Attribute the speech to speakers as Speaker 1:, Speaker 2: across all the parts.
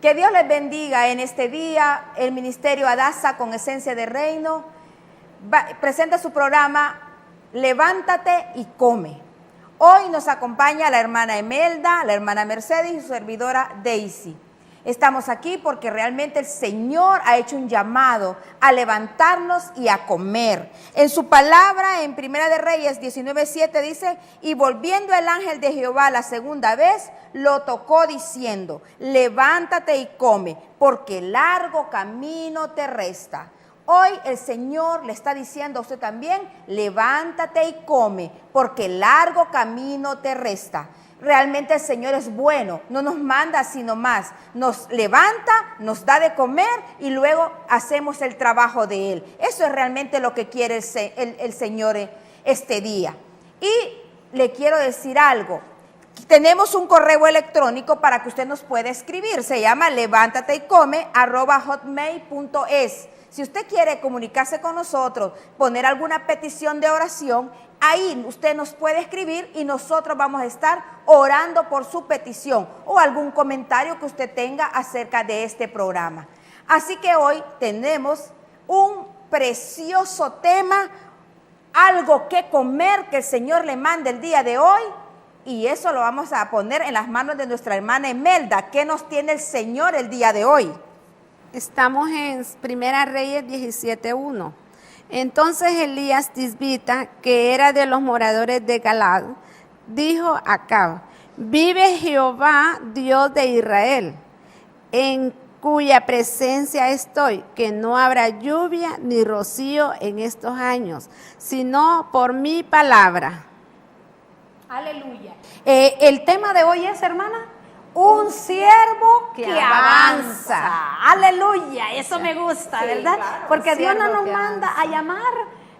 Speaker 1: Que Dios les bendiga en este día. El Ministerio Adasa con Esencia de Reino presenta su programa Levántate y Come. Hoy nos acompaña la hermana Emelda, la hermana Mercedes y su servidora Daisy. Estamos aquí porque realmente el Señor ha hecho un llamado a levantarnos y a comer. En su palabra, en Primera de Reyes 19:7 dice, y volviendo el ángel de Jehová la segunda vez, lo tocó diciendo, levántate y come, porque largo camino te resta. Hoy el Señor le está diciendo a usted también, levántate y come, porque largo camino te resta. Realmente el Señor es bueno, no nos manda sino más, nos levanta, nos da de comer y luego hacemos el trabajo de Él. Eso es realmente lo que quiere el Señor este día. Y le quiero decir algo, tenemos un correo electrónico para que usted nos pueda escribir, se llama levantateycome@hotmail.es. Si usted quiere comunicarse con nosotros, poner alguna petición de oración, ahí usted nos puede escribir y nosotros vamos a estar orando por su petición o algún comentario que usted tenga acerca de este programa. Así que hoy tenemos un precioso tema, algo que comer que el Señor le manda el día de hoy, y eso lo vamos a poner en las manos de nuestra hermana Emelda. ¿Qué nos tiene el Señor el día de hoy?
Speaker 2: Estamos en Primera Reyes 17:1. Entonces Elías Tisbita, que era de los moradores de Galad, dijo a Acab, vive Jehová, Dios de Israel, en cuya presencia estoy, que no habrá lluvia ni rocío en estos años, sino por mi palabra.
Speaker 3: Aleluya. El tema de hoy es, hermana, un siervo que avanza. Aleluya, eso me gusta, sí, ¿verdad? Claro, porque Dios no nos manda a llamar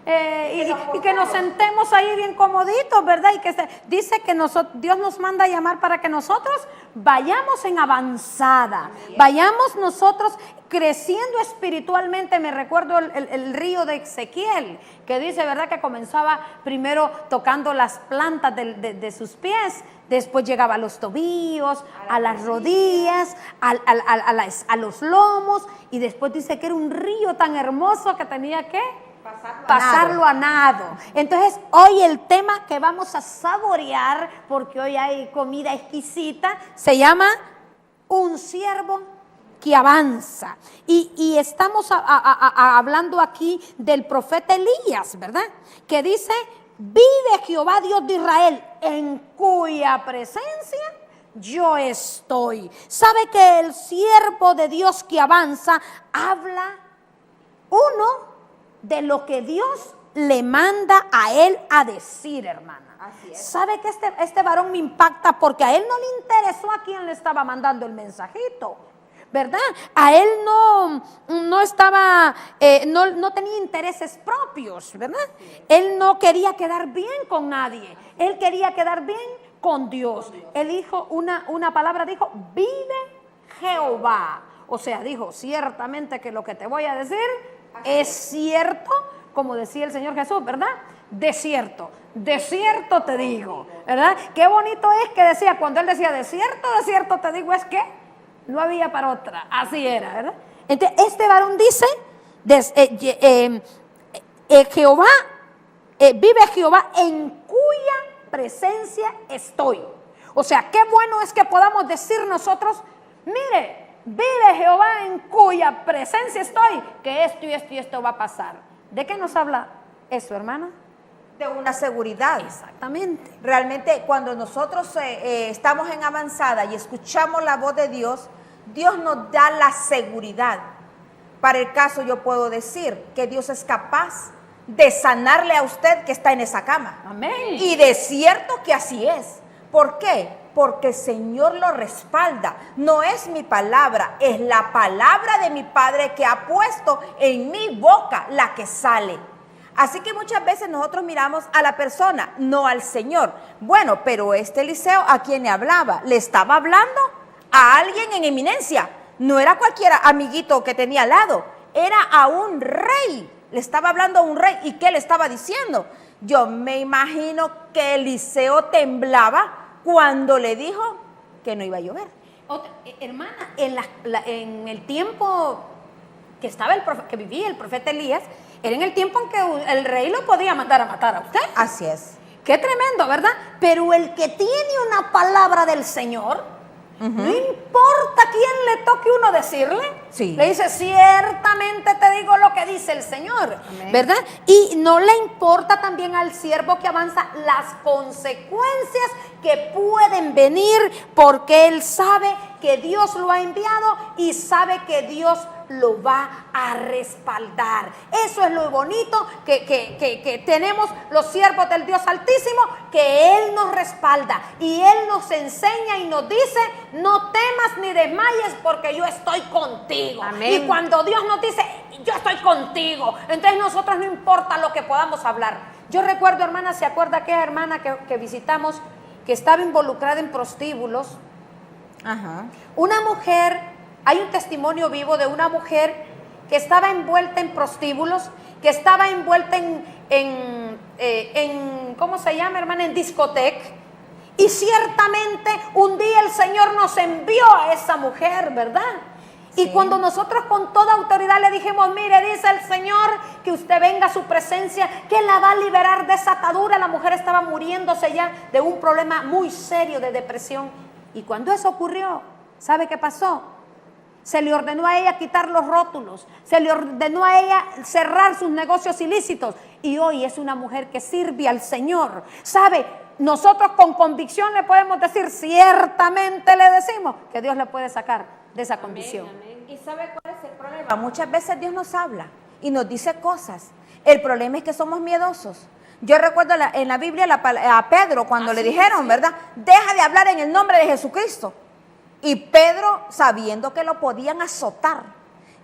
Speaker 3: y que nos sentemos ahí bien comoditos, ¿verdad? Y que dice que Dios nos manda a llamar para que nosotros vayamos en avanzada, vayamos nosotros creciendo espiritualmente. Me recuerdo el río de Ezequiel, que dice, ¿verdad?, que comenzaba primero tocando las plantas de sus pies, después llegaba a los tobillos, a las rodillas, a los lomos, y después dice que era un río tan hermoso que tenía que pasarlo a nado. Entonces hoy el tema que vamos a saborear, porque hoy hay comida exquisita, se llama un siervo que avanza. Y estamos hablando aquí del profeta Elías, ¿verdad? Que dice, vive Jehová Dios de Israel, en cuya presencia yo estoy. ¿Sabe que el siervo de Dios que avanza habla de lo que Dios le manda a él a decir, hermana? Así es. ¿Sabe que este varón me impacta? Porque a él no le interesó a quién le estaba mandando el mensajito, ¿verdad? A él no estaba, no tenía intereses propios, ¿verdad? Sí. Él no quería quedar bien con nadie, él quería quedar bien con Dios. Él dijo una palabra, dijo, vive Jehová. O sea, dijo, ciertamente que lo que te voy a decir es cierto, como decía el Señor Jesús, ¿verdad? Desierto te digo, ¿verdad? Qué bonito es que decía, cuando él decía desierto te digo, es que no había para otra, así era, ¿verdad? Entonces, este varón dice, Jehová, vive Jehová en cuya presencia estoy. O sea, qué bueno es que podamos decir nosotros, mire, vive Jehová en cuya presencia estoy, que esto y esto y esto va a pasar. ¿De qué nos habla eso, hermana?
Speaker 1: De una seguridad.
Speaker 3: Exactamente.
Speaker 1: Realmente cuando nosotros estamos en avanzada y escuchamos la voz de Dios, Dios nos da la seguridad. Para el caso yo puedo decir que Dios es capaz de sanarle a usted que está en esa cama.
Speaker 3: Amén.
Speaker 1: Y de cierto que así es. ¿Por qué? Porque el Señor lo respalda. No es mi palabra, es la palabra de mi Padre que ha puesto en mi boca la que sale. Así que muchas veces nosotros miramos a la persona, no al Señor. Bueno, pero este Eliseo, ¿a quién le hablaba? Le estaba hablando a alguien en eminencia. No era cualquier amiguito que tenía al lado, era a un rey. Le estaba hablando a un rey. ¿Y qué le estaba diciendo? Yo me imagino que Eliseo temblaba cuando le dijo que no iba a llover,
Speaker 3: Hermana, en el tiempo que estaba que vivía el profeta Elías, era en el tiempo en que el rey lo podía mandar a matar a usted.
Speaker 1: Así es.
Speaker 3: Qué tremendo, ¿verdad? Pero el que tiene una palabra del Señor, no importa quién le toque uno decirle,
Speaker 1: sí,
Speaker 3: le dice, ciertamente te digo lo que dice el Señor,
Speaker 2: amén,
Speaker 3: ¿verdad? Y no le importa también al siervo que avanza las consecuencias que pueden venir, porque él sabe que Dios lo ha enviado y sabe que Dios lo va a respaldar. Eso es lo bonito que tenemos los siervos del Dios Altísimo, que Él nos respalda y Él nos enseña y nos dice, no temas ni desmayes porque yo estoy contigo.
Speaker 2: Amén.
Speaker 3: Y cuando Dios nos dice, yo estoy contigo, entonces nosotros no importa lo que podamos hablar. Yo recuerdo, hermana, ¿se acuerda aquella hermana que visitamos que estaba involucrada en prostíbulos?
Speaker 1: Ajá.
Speaker 3: Una mujer, hay un testimonio vivo de una mujer que estaba envuelta en prostíbulos, que estaba envuelta en ¿cómo se llama, hermana? En discoteca. Y ciertamente un día el Señor nos envió a esa mujer, ¿verdad? Sí. Y cuando nosotros con toda autoridad le dijimos, mire, dice el Señor que usted venga a su presencia, que la va a liberar de esa atadura. La mujer estaba muriéndose ya de un problema muy serio de depresión. Y cuando eso ocurrió, ¿sabe qué pasó? Se le ordenó a ella quitar los rótulos, se le ordenó a ella cerrar sus negocios ilícitos y hoy es una mujer que sirve al Señor. ¿Sabe? Nosotros con convicción le podemos decir, ciertamente le decimos que Dios le puede sacar de esa condición.
Speaker 1: Amén. ¿Y sabe cuál es el problema? Muchas veces Dios nos habla y nos dice cosas. El problema es que somos miedosos. Yo recuerdo en la Biblia a Pedro cuando le dijeron, sí, ¿verdad? Deja de hablar en el nombre de Jesucristo. Y Pedro, sabiendo que lo podían azotar,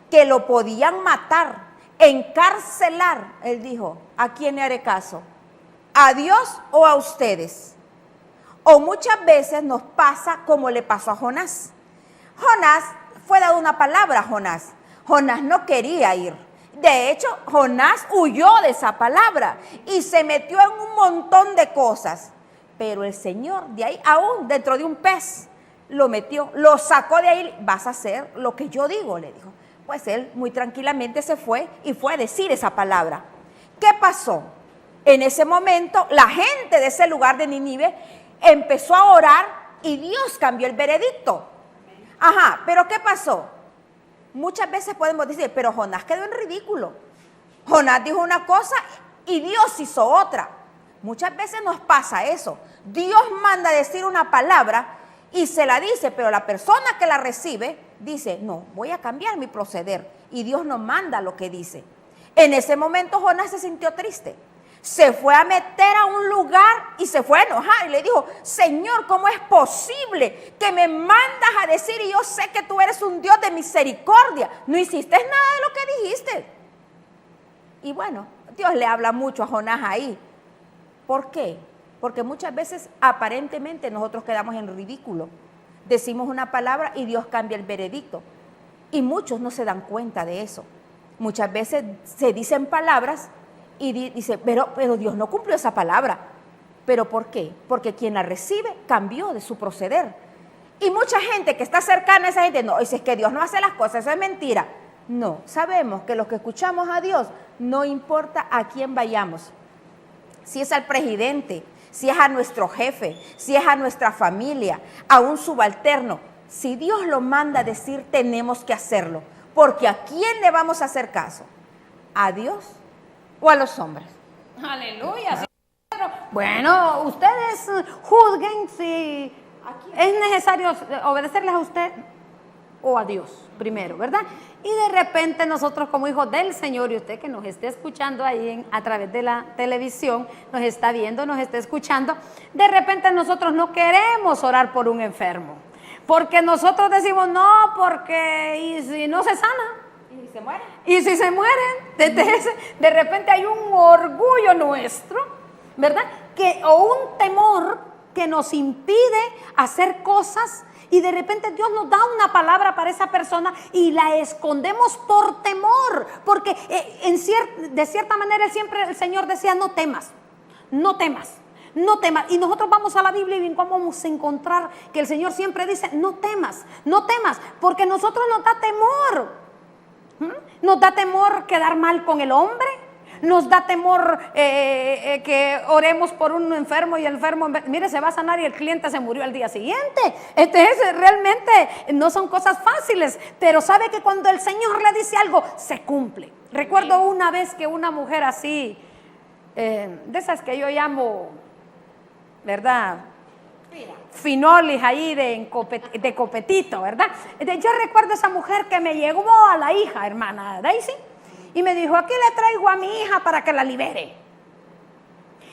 Speaker 1: que lo podían matar, encarcelar, él dijo, ¿a quién le haré caso? ¿A Dios o a ustedes? O muchas veces nos pasa como le pasó a Jonás. Jonás fue dado una palabra a Jonás. Jonás no quería ir. De hecho, Jonás huyó de esa palabra y se metió en un montón de cosas. Pero el Señor de ahí, aún dentro de un pez, lo metió, lo sacó de ahí. Vas a hacer lo que yo digo, le dijo. Pues él muy tranquilamente se fue y fue a decir esa palabra. ¿Qué pasó? En ese momento, la gente de ese lugar de Nínive empezó a orar y Dios cambió el veredicto. Ajá, pero ¿qué pasó? Muchas veces podemos decir, pero Jonás quedó en ridículo. Jonás dijo una cosa y Dios hizo otra. Muchas veces nos pasa eso. Dios manda a decir una palabra y se la dice, pero la persona que la recibe dice, no, voy a cambiar mi proceder. Y Dios nos manda lo que dice. En ese momento Jonás se sintió triste. Se fue a meter a un lugar y se fue a enojar y le dijo, Señor, ¿cómo es posible que me mandas a decir y yo sé que tú eres un Dios de misericordia? No hiciste nada de lo que dijiste. Y bueno, Dios le habla mucho a Jonás ahí. ¿Por qué? Porque muchas veces aparentemente nosotros quedamos en ridículo. Decimos una palabra y Dios cambia el veredicto. Y muchos no se dan cuenta de eso. Muchas veces se dicen palabras y dice, pero Dios no cumplió esa palabra. ¿Pero por qué? Porque quien la recibe cambió de su proceder. Y mucha gente que está cercana a esa gente, no, es que Dios no hace las cosas, eso es mentira. No, sabemos que los que escuchamos a Dios, no importa a quién vayamos. Si es al presidente, si es a nuestro jefe, si es a nuestra familia, a un subalterno, si Dios lo manda a decir, tenemos que hacerlo. Porque ¿a quién le vamos a hacer caso? ¿A Dios o a los hombres?
Speaker 3: Aleluya. Sí. Bueno, ustedes juzguen si es necesario obedecerles a usted o a Dios primero, ¿verdad? Y de repente nosotros como hijos del Señor, y usted que nos esté escuchando ahí a través de la televisión, nos está viendo, nos está escuchando, de repente nosotros no queremos orar por un enfermo, porque nosotros decimos no, porque y si no se sana.
Speaker 1: ¿Y si se mueren?
Speaker 3: Y si se mueren, de repente hay un orgullo nuestro, ¿verdad? O un temor que nos impide hacer cosas y de repente Dios nos da una palabra para esa persona y la escondemos por temor, porque de cierta manera siempre el Señor decía, no temas, no temas. No temas. Y nosotros vamos a la Biblia y vamos a encontrar que el Señor siempre dice, no temas, no temas, porque a nosotros nos da temor. Nos da temor quedar mal con el hombre. Nos da temor que oremos por un enfermo y el enfermo, mire, se va a sanar y el cliente se murió al día siguiente. Entonces, realmente no son cosas fáciles, pero sabe que cuando el Señor le dice algo, se cumple. Recuerdo una vez que una mujer así, de esas que yo llamo, ¿verdad? Finolis ahí de copetito, ¿verdad? Yo recuerdo esa mujer que me llegó a la hija, hermana Daisy, y me dijo, aquí le traigo a mi hija para que la libere.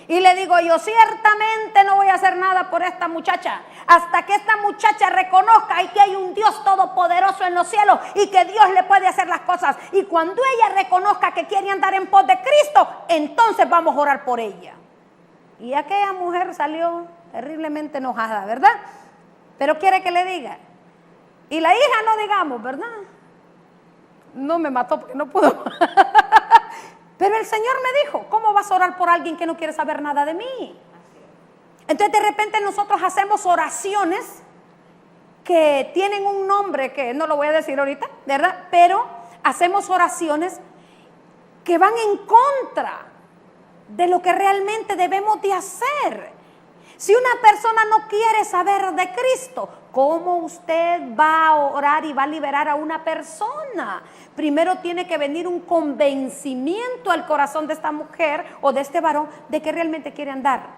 Speaker 3: Y le digo yo, ciertamente no voy a hacer nada por esta muchacha, hasta que esta muchacha reconozca que hay un Dios todopoderoso en los cielos y que Dios le puede hacer las cosas. Y cuando ella reconozca que quiere andar en pos de Cristo, entonces vamos a orar por ella. Y aquella mujer salió terriblemente enojada, ¿verdad? Pero quiere que le diga. Y la hija no digamos, ¿verdad? No me mató porque no pudo. Pero el Señor me dijo, ¿cómo vas a orar por alguien que no quiere saber nada de mí? Entonces de repente nosotros hacemos oraciones que tienen un nombre que no lo voy a decir ahorita, ¿verdad? Pero hacemos oraciones que van en contra de lo que realmente debemos de hacer. Si una persona no quiere saber de Cristo, ¿cómo usted va a orar y va a liberar a una persona? Primero tiene que venir un convencimiento al corazón de esta mujer o de este varón de que realmente quiere andar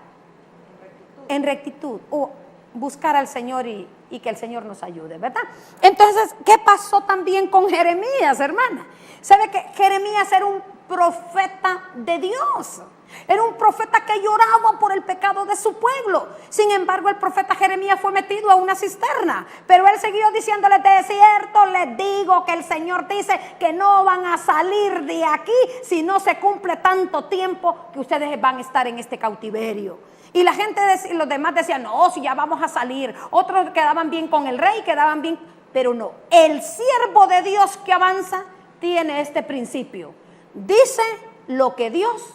Speaker 3: en rectitud o buscar al Señor y que el Señor nos ayude, ¿verdad? Entonces, ¿qué pasó también con Jeremías, hermana? ¿Sabe que Jeremías era un profeta de Dios? Era un profeta que lloraba por el pecado de su pueblo. Sin embargo, el profeta Jeremías fue metido a una cisterna. Pero él siguió diciéndole, de cierto les digo que el Señor dice que no van a salir de aquí si no se cumple tanto tiempo que ustedes van a estar en este cautiverio. Y la gente, los demás decían, no, si ya vamos a salir. Otros quedaban bien con el rey, quedaban bien. Pero no, el siervo de Dios que avanza tiene este principio. Dice lo que Dios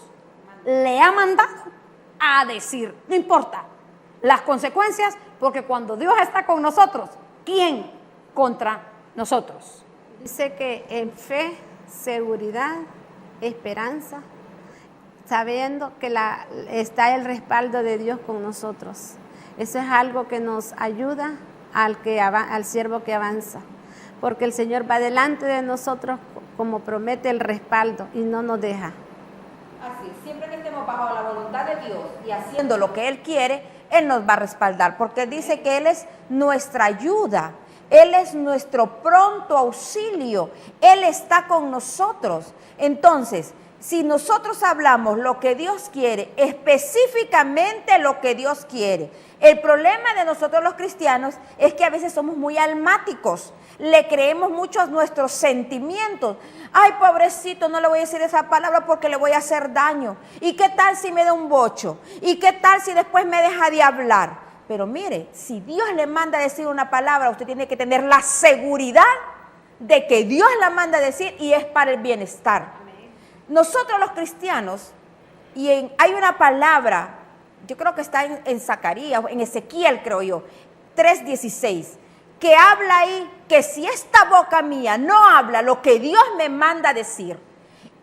Speaker 3: le ha mandado a decir, no importa las consecuencias, porque cuando Dios está con nosotros, ¿quién contra nosotros?
Speaker 2: Dice que en fe, seguridad, esperanza, sabiendo que está el respaldo de Dios con nosotros. Eso es algo que nos ayuda al siervo que avanza, porque el Señor va delante de nosotros como promete el respaldo y no nos deja.
Speaker 1: Así, siempre que estemos bajo la voluntad de Dios y haciendo lo que Él quiere, Él nos va a respaldar, porque dice que Él es nuestra ayuda, Él es nuestro pronto auxilio, Él está con nosotros. Entonces, si nosotros hablamos lo que Dios quiere, específicamente lo que Dios quiere, el problema de nosotros los cristianos es que a veces somos muy almáticos, le creemos mucho a nuestros sentimientos. Ay, pobrecito, no le voy a decir esa palabra porque le voy a hacer daño. ¿Y qué tal si me da un bocho? ¿Y qué tal si después me deja de hablar? Pero mire, si Dios le manda a decir una palabra, usted tiene que tener la seguridad de que Dios la manda a decir y es para el bienestar. Nosotros los cristianos, hay una palabra, yo creo que está en Zacarías, en Ezequiel creo yo, 3:16, que habla ahí que si esta boca mía no habla lo que Dios me manda a decir,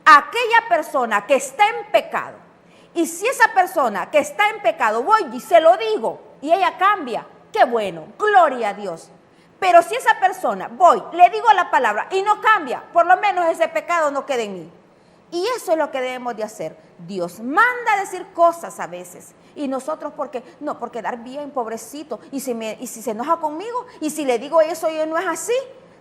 Speaker 1: aquella persona que está en pecado, y si esa persona que está en pecado voy y se lo digo y ella cambia, qué bueno, gloria a Dios. Pero si esa persona voy, le digo la palabra y no cambia, por lo menos ese pecado no queda en mí. Y eso es lo que debemos de hacer. Dios manda a decir cosas a veces. Y nosotros, por quedar bien, pobrecito. Y si se enoja conmigo, y si le digo eso y no es así,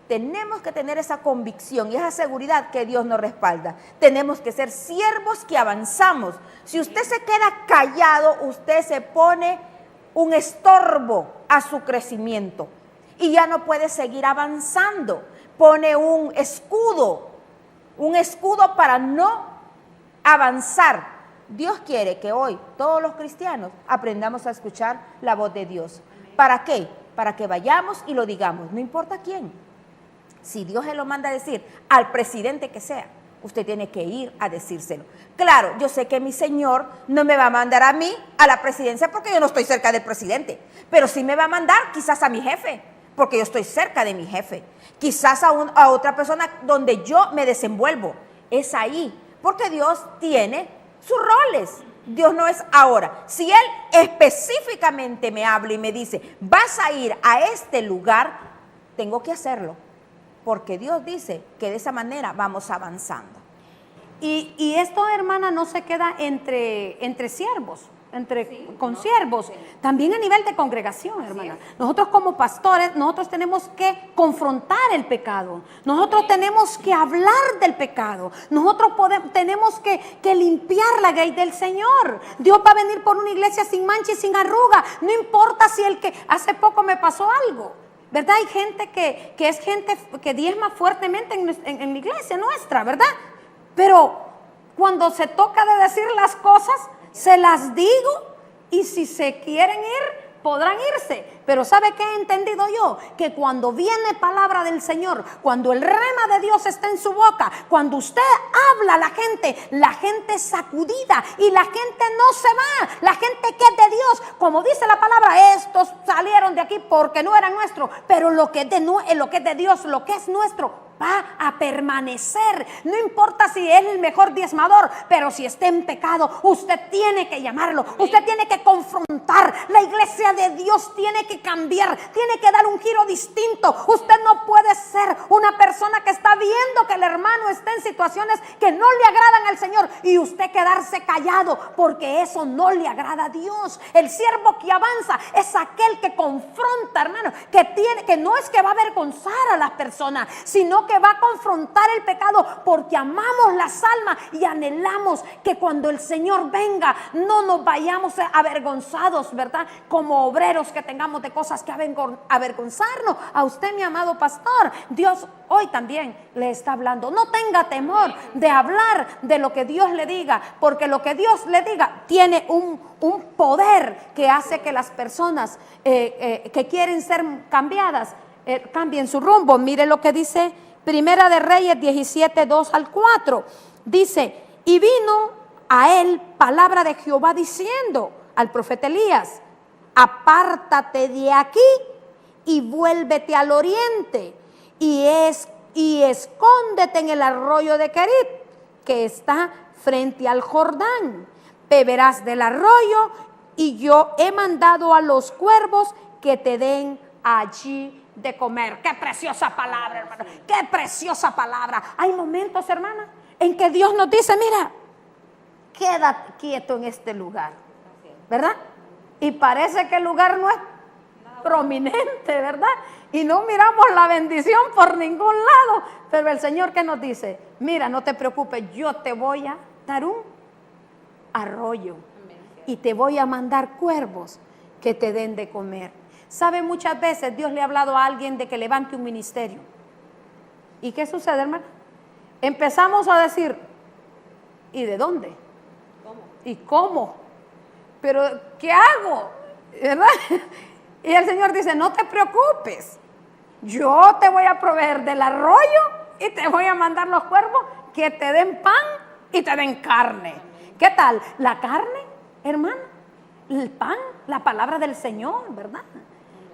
Speaker 1: tenemos que tener esa convicción y esa seguridad que Dios nos respalda. Tenemos que ser siervos que avanzamos. Si usted se queda callado, usted se pone un estorbo a su crecimiento. Y ya no puede seguir avanzando. Pone un escudo para no avanzar. Dios quiere que hoy todos los cristianos aprendamos a escuchar la voz de Dios. ¿Para qué? Para que vayamos y lo digamos, no importa quién. Si Dios se lo manda a decir al presidente que sea, usted tiene que ir a decírselo. Claro, yo sé que mi Señor no me va a mandar a mí a la presidencia porque yo no estoy cerca del presidente, pero sí me va a mandar quizás a mi jefe, porque yo estoy cerca de mi jefe, quizás a otra persona donde yo me desenvuelvo. Es ahí, porque Dios tiene sus roles. Dios no es ahora. Si Él específicamente me habla y me dice, vas a ir a este lugar, tengo que hacerlo, porque Dios dice que de esa manera vamos avanzando.
Speaker 3: Y esto, hermana, no se queda entre siervos, siervos, también a nivel de congregación, hermana. Nosotros como pastores, nosotros tenemos que confrontar el pecado, nosotros tenemos que hablar del pecado, nosotros tenemos que limpiar la ley del Señor. Dios va a venir por una iglesia sin mancha y sin arruga, no importa si hace poco me pasó algo, ¿verdad? Hay gente que es gente que diezma fuertemente en la iglesia nuestra, ¿verdad? Pero cuando se toca de decir las cosas, se las digo, y si se quieren ir, podrán irse. Pero ¿sabe qué he entendido yo? Que cuando viene palabra del Señor, cuando el rema de Dios está en su boca, cuando usted habla a la gente es sacudida y la gente no se va. La gente que es de Dios, como dice la palabra, estos salieron de aquí porque no eran nuestros, pero lo que es de Dios, lo que es nuestro, va a permanecer. No importa si es el mejor diezmador, pero si está en pecado, usted tiene que llamarlo, usted tiene que confrontar. La iglesia de Dios tiene que cambiar, tiene que dar un giro distinto. Usted no puede ser una persona que está viendo que el hermano está en situaciones que no le agradan al Señor y usted quedarse callado, porque eso no le agrada a Dios. El siervo que avanza es aquel que confronta, hermano, que no es que va a avergonzar a las personas, sino que va a confrontar el pecado, porque amamos las almas y anhelamos que cuando el Señor venga no nos vayamos avergonzados, ¿verdad? Como obreros que tengamos de cosas que avergonzarnos. A usted, mi amado pastor, Dios hoy también le está hablando. No tenga temor de hablar de lo que Dios le diga, porque lo que Dios le diga tiene un poder que hace que las personas que quieren ser cambiadas cambien su rumbo. Mire lo que dice Primera de Reyes 17, 2 al 4. Dice, y vino a él palabra de Jehová diciendo al profeta Elías, apártate de aquí y vuélvete al oriente y escóndete en el arroyo de Querit, que está frente al Jordán. Beberás del arroyo y yo he mandado a los cuervos que te den allí de comer. Qué preciosa palabra, hermano, qué preciosa palabra. Hay momentos, hermana, en que Dios nos dice, mira, quédate quieto en este lugar, ¿verdad? Y parece que el lugar no es prominente, ¿verdad? Y no miramos la bendición por ningún lado, pero el Señor, ¿qué nos dice? Mira, no te preocupes, yo te voy a dar un arroyo y te voy a mandar cuervos que te den de comer. ¿Sabe? Muchas veces Dios le ha hablado a alguien de que levante un ministerio. ¿Y qué sucede, hermano? Empezamos a decir, ¿y de dónde? ¿Cómo? ¿Y cómo? ¿Pero qué hago? ¿Verdad? Y el Señor dice, no te preocupes, yo te voy a proveer del arroyo y te voy a mandar los cuervos que te den pan y te den carne. ¿Qué tal? La carne, hermano, el pan, la palabra del Señor, ¿verdad?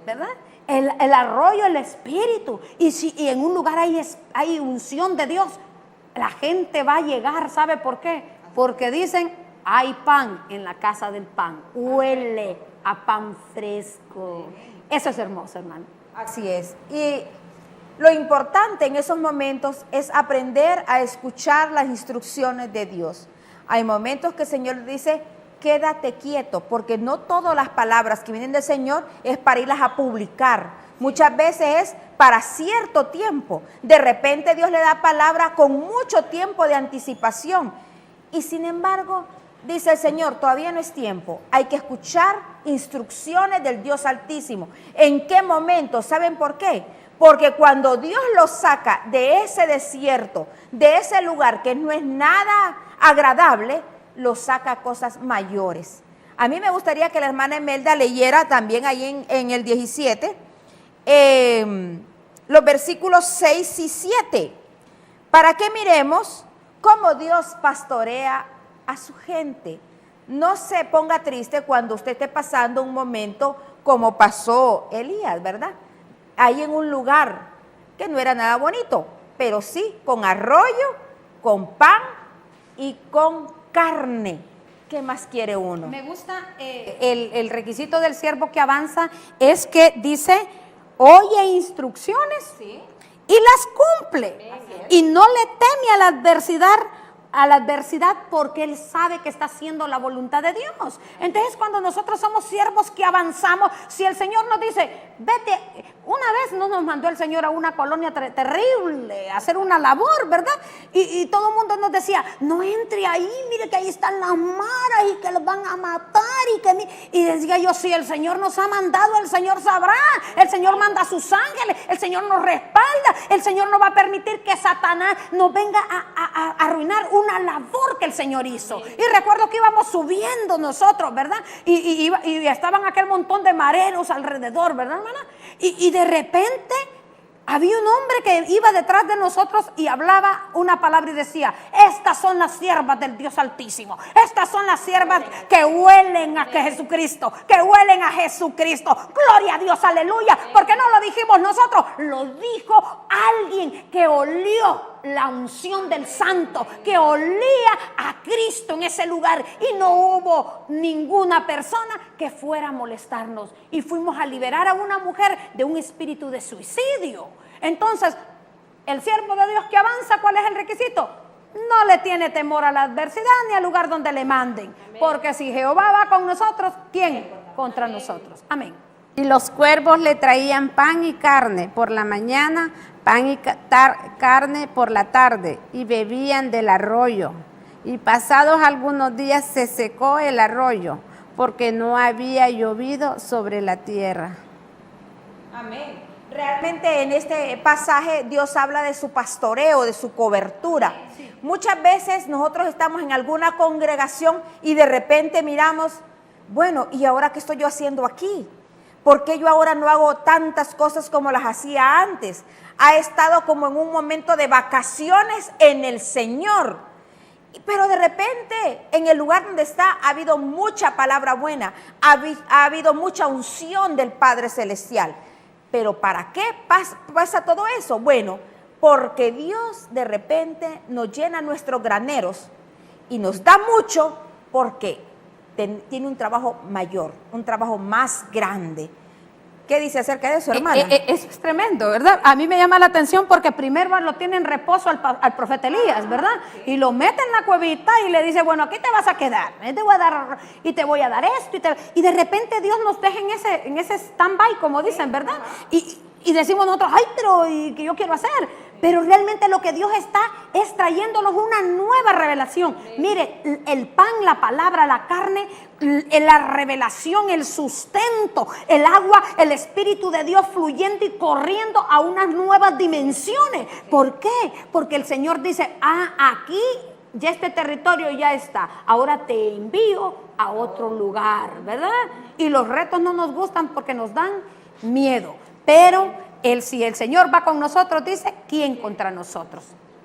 Speaker 3: ¿Verdad? El arroyo, el espíritu. Y en un lugar hay unción de Dios, la gente va a llegar. ¿Sabe por qué? Porque dicen, hay pan en la casa del pan, huele a pan fresco. Eso es hermoso, hermano.
Speaker 1: Así es. Y lo importante en esos momentos es aprender a escuchar las instrucciones de Dios. Hay momentos que el Señor dice, quédate quieto, porque no todas las palabras que vienen del Señor es para irlas a publicar. Muchas veces es para cierto tiempo. De repente Dios le da palabra con mucho tiempo de anticipación. Y sin embargo, dice el Señor, todavía no es tiempo. Hay que escuchar instrucciones del Dios Altísimo. ¿En qué momento? ¿Saben por qué? Porque cuando Dios los saca de ese desierto, de ese lugar que no es nada agradable, los saca a cosas mayores. A mí me gustaría que la hermana Emelda leyera también ahí en el 17, los versículos 6 y 7, para que miremos cómo Dios pastorea a su gente. No se ponga triste cuando usted esté pasando un momento como pasó Elías, ¿verdad? Ahí en un lugar que no era nada bonito, pero sí con arroyo, con pan y con carne. ¿Qué más quiere uno?
Speaker 3: Me gusta el requisito del siervo que avanza, es que dice, oye instrucciones y las cumple. Y no le teme a la adversidad porque él sabe que está haciendo la voluntad de Dios. Entonces, cuando nosotros somos siervos que avanzamos, si el Señor nos dice, vete, una vez nos mandó el Señor a una colonia terrible, a hacer una labor, ¿verdad? Y todo el mundo nos decía, no entre ahí, mire que ahí están las maras y que los van a matar. Y decía yo, si el Señor nos ha mandado, el Señor sabrá, el Señor manda a sus ángeles, el Señor nos respalda, el Señor no va a permitir que Satanás nos venga a arruinar una labor que el Señor hizo. Y recuerdo que íbamos subiendo nosotros, ¿verdad? Y estaban aquel montón de mareros alrededor, ¿verdad, hermana? Y de repente había un hombre que iba detrás de nosotros y hablaba una palabra y decía, estas son las siervas del Dios Altísimo, estas son las siervas que huelen a Jesucristo, que huelen a Jesucristo, gloria a Dios, aleluya, porque no lo dijimos nosotros, lo dijo alguien que olió la unción del santo, que olía a Cristo en ese lugar, y no hubo ninguna persona que fuera a molestarnos, y fuimos a liberar a una mujer de un espíritu de suicidio. Entonces, el siervo de Dios que avanza, ¿cuál es el requisito? No le tiene temor a la adversidad ni al lugar donde le manden, porque si Jehová va con nosotros, ¿quién contra nosotros? Amén.
Speaker 2: Y los cuervos le traían pan y carne por la mañana, pan y carne por la tarde, y bebían del arroyo. Y pasados algunos días se secó el arroyo, porque no había llovido sobre la tierra.
Speaker 1: Amén. Realmente en este pasaje Dios habla de su pastoreo, de su cobertura. Muchas veces nosotros estamos en alguna congregación y de repente miramos, bueno, ¿y ahora qué estoy yo haciendo aquí? ¿Por qué yo ahora no hago tantas cosas como las hacía antes? Ha estado como en un momento de vacaciones en el Señor. Pero de repente, en el lugar donde está, ha habido mucha palabra buena, ha habido mucha unción del Padre Celestial. Pero ¿para qué pasa todo eso? Bueno, porque Dios de repente nos llena nuestros graneros y nos da mucho porque tiene un trabajo mayor, un trabajo más grande. ¿Qué dice acerca de eso, hermana?
Speaker 3: Eso es tremendo, ¿verdad? A mí me llama la atención porque primero lo tiene en reposo al profeta Elías, ¿verdad? Y lo mete en la cuevita y le dice, bueno, aquí te vas a quedar, te voy a dar, y te voy a dar esto, y de repente Dios nos deja en ese stand-by, como dicen, ¿verdad? Y decimos nosotros, ay, pero ¿y qué yo quiero hacer? Pero realmente lo que Dios está es trayéndonos una nueva revelación. Mire, el pan, la palabra, la carne, la revelación, el sustento, el agua, el Espíritu de Dios fluyendo y corriendo a unas nuevas dimensiones. ¿Por qué? Porque el Señor dice, aquí ya este territorio ya está, ahora te envío a otro lugar, ¿verdad? Y los retos no nos gustan porque nos dan miedo, pero si el Señor va con nosotros, dice, ¿quién contra nosotros?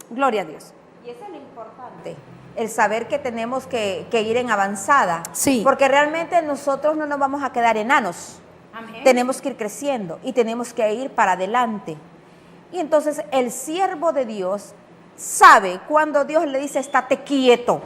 Speaker 3: Gloria a Dios.
Speaker 1: Y eso es lo importante, el saber que tenemos que ir en avanzada.
Speaker 3: Sí.
Speaker 1: Porque realmente nosotros no nos vamos a quedar enanos. Amén. Tenemos que ir creciendo y tenemos que ir para adelante. Y entonces el siervo de Dios sabe cuando Dios le dice, estate quieto,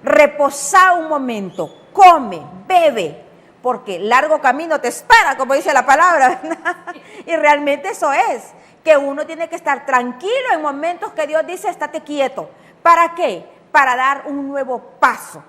Speaker 1: reposa un momento, come, bebe, porque largo camino te espera, como dice la palabra, ¿verdad? Y realmente eso es, que uno tiene que estar tranquilo en momentos que Dios dice, estate quieto. ¿Para qué? Para dar un nuevo paso.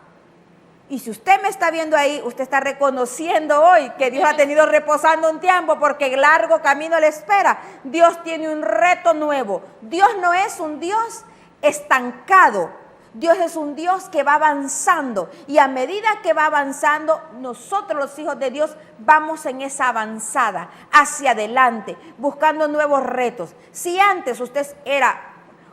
Speaker 1: Y si usted me está viendo ahí, usted está reconociendo hoy que Dios ha tenido reposando un tiempo porque largo camino le espera. Dios tiene un reto nuevo. Dios no es un Dios estancado. Dios es un Dios que va avanzando y a medida que va avanzando, nosotros los hijos de Dios vamos en esa avanzada hacia adelante, buscando nuevos retos. Si antes usted era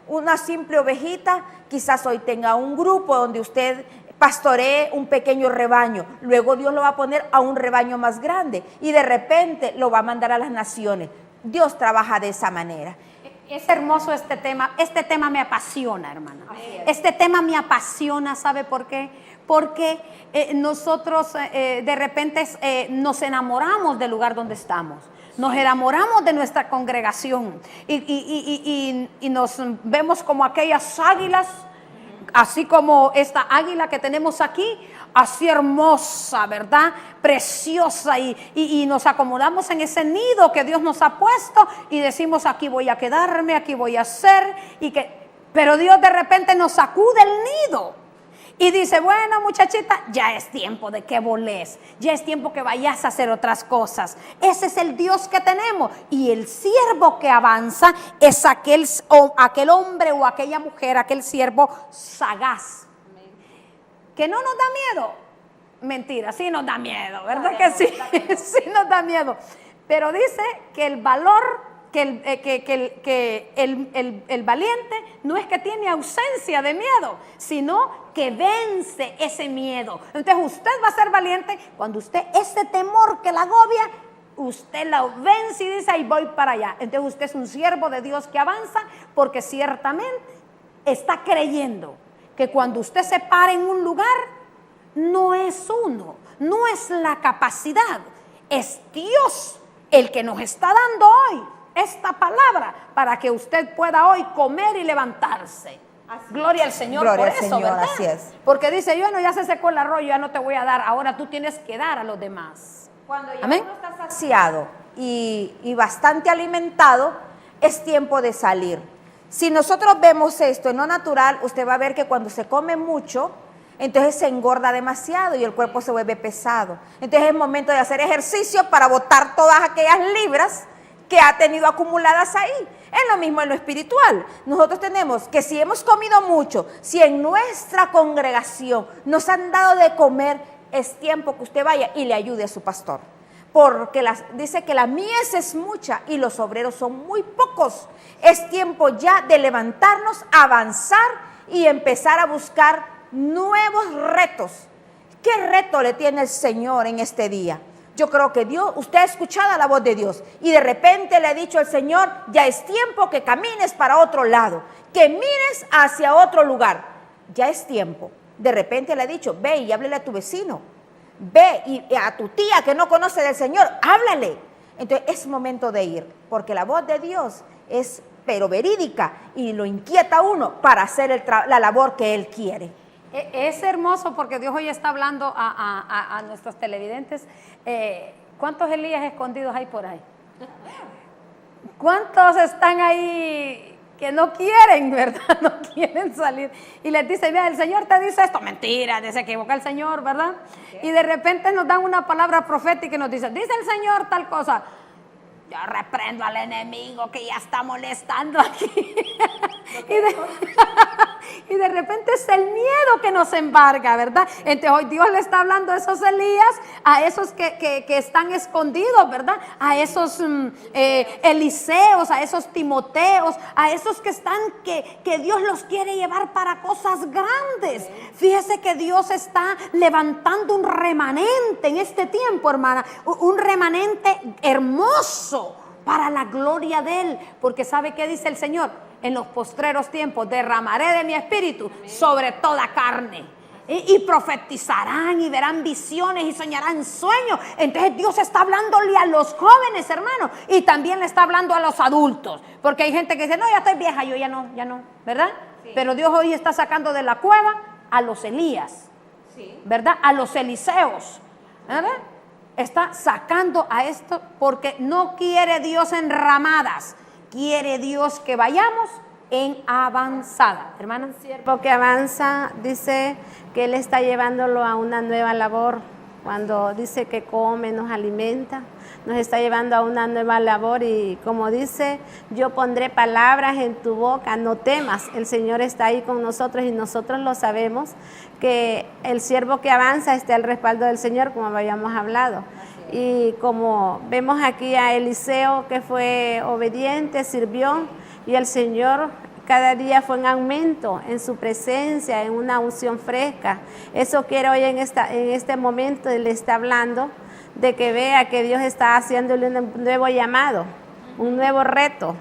Speaker 1: una simple ovejita, quizás hoy tenga un grupo donde usted pastoree un pequeño rebaño, luego Dios lo va a poner a un rebaño más grande y de repente lo va a mandar a las naciones. Dios trabaja de esa manera.
Speaker 3: Es hermoso este tema me apasiona, hermana. Este tema me apasiona, ¿sabe por qué? Porque nosotros de repente nos enamoramos del lugar donde estamos. Nos enamoramos de nuestra congregación y nos vemos como aquellas águilas, así como esta águila que tenemos aquí, así hermosa, ¿verdad? Preciosa, y nos acomodamos en ese nido que Dios nos ha puesto y decimos, aquí voy a quedarme, aquí voy a ser, pero Dios de repente nos sacude el nido y dice, bueno, muchachita, ya es tiempo de que voles, ya es tiempo que vayas a hacer otras cosas. Ese es el Dios que tenemos, y el siervo que avanza es aquel hombre o aquella mujer, aquel siervo sagaz. ¿Que no nos da miedo? Mentira, sí nos da miedo, ¿verdad que sí? Sí nos da miedo. Pero dice que el valor, el valiente no es que tiene ausencia de miedo, sino que vence ese miedo. Entonces usted va a ser valiente cuando usted, ese temor que la agobia, usted la vence y dice, ahí voy para allá. Entonces usted es un siervo de Dios que avanza, porque ciertamente está creyendo que cuando usted se para en un lugar, no es uno, no es la capacidad, es Dios el que nos está dando hoy esta palabra para que usted pueda hoy comer y levantarse. Gloria al Señor por eso, Señor, ¿verdad?
Speaker 1: Así es.
Speaker 3: Porque dice, bueno, ya se secó el arroyo, ya no te voy a dar, ahora tú tienes que dar a los demás.
Speaker 1: Cuando ya
Speaker 3: Amén.
Speaker 1: uno está saciado y bastante alimentado, es tiempo de salir. Si nosotros vemos esto en lo natural, usted va a ver que cuando se come mucho, entonces se engorda demasiado y el cuerpo se vuelve pesado. Entonces es momento de hacer ejercicio para botar todas aquellas libras que ha tenido acumuladas ahí. Es lo mismo en lo espiritual. Nosotros tenemos que, si hemos comido mucho, si en nuestra congregación nos han dado de comer, es tiempo que usted vaya y le ayude a su pastor. Porque dice que la mies es mucha y los obreros son muy pocos. Es tiempo ya de levantarnos, avanzar y empezar a buscar nuevos retos. ¿Qué reto le tiene el Señor en este día? Yo creo que Dios, usted ha escuchado la voz de Dios y de repente le ha dicho el Señor, ya es tiempo que camines para otro lado, que mires hacia otro lugar. Ya es tiempo. De repente le ha dicho, ve y háblale a tu vecino. Ve y a tu tía que no conoce del Señor, háblale. Entonces es momento de ir, porque la voz de Dios es pero verídica y lo inquieta a uno para hacer la labor que Él quiere.
Speaker 3: Es hermoso porque Dios hoy está hablando a nuestros televidentes. ¿Cuántos Elías escondidos hay por ahí? ¿Cuántos están ahí que no quieren, verdad? No quieren salir. Y les dice, mira, el Señor te dice esto. Mentira, se equivoca el Señor, ¿verdad? Y de repente nos dan una palabra profética y nos dice, dice el Señor tal cosa. Yo reprendo al enemigo que ya está molestando aquí. Y de repente es el miedo que nos embarga, ¿verdad? Entonces hoy Dios le está hablando a esos Elías, a esos que están escondidos, ¿verdad? A esos Eliseos, a esos Timoteos, a esos que están, que Dios los quiere llevar para cosas grandes. Fíjese que Dios está levantando un remanente en este tiempo, hermana, un remanente hermoso para la gloria de Él, porque ¿sabe qué dice el Señor? En los postreros tiempos derramaré de mi espíritu sobre toda carne. Y profetizarán y verán visiones y soñarán sueños. Entonces Dios está hablándole a los jóvenes, hermanos, y también le está hablando a los adultos. Porque hay gente que dice, no, ya estoy vieja, yo ya no, ¿verdad? Sí. Pero Dios hoy está sacando de la cueva a los Elías, sí, ¿verdad? A los Eliseos, ¿verdad? Está sacando a esto porque no quiere Dios enramadas. Quiere Dios que vayamos en avanzada. Hermana.
Speaker 2: El siervo que avanza dice que Él está llevándolo a una nueva labor. Cuando dice que come, nos alimenta, nos está llevando a una nueva labor. Y como dice, yo pondré palabras en tu boca, no temas. El Señor está ahí con nosotros y nosotros lo sabemos, que el siervo que avanza está al respaldo del Señor, como habíamos hablado. Y como vemos aquí a Eliseo, que fue obediente, sirvió, y el Señor cada día fue en aumento en su presencia, en una unción fresca. Eso quiere hoy en este momento, le está hablando de que vea que Dios está haciéndole un nuevo llamado, un nuevo reto.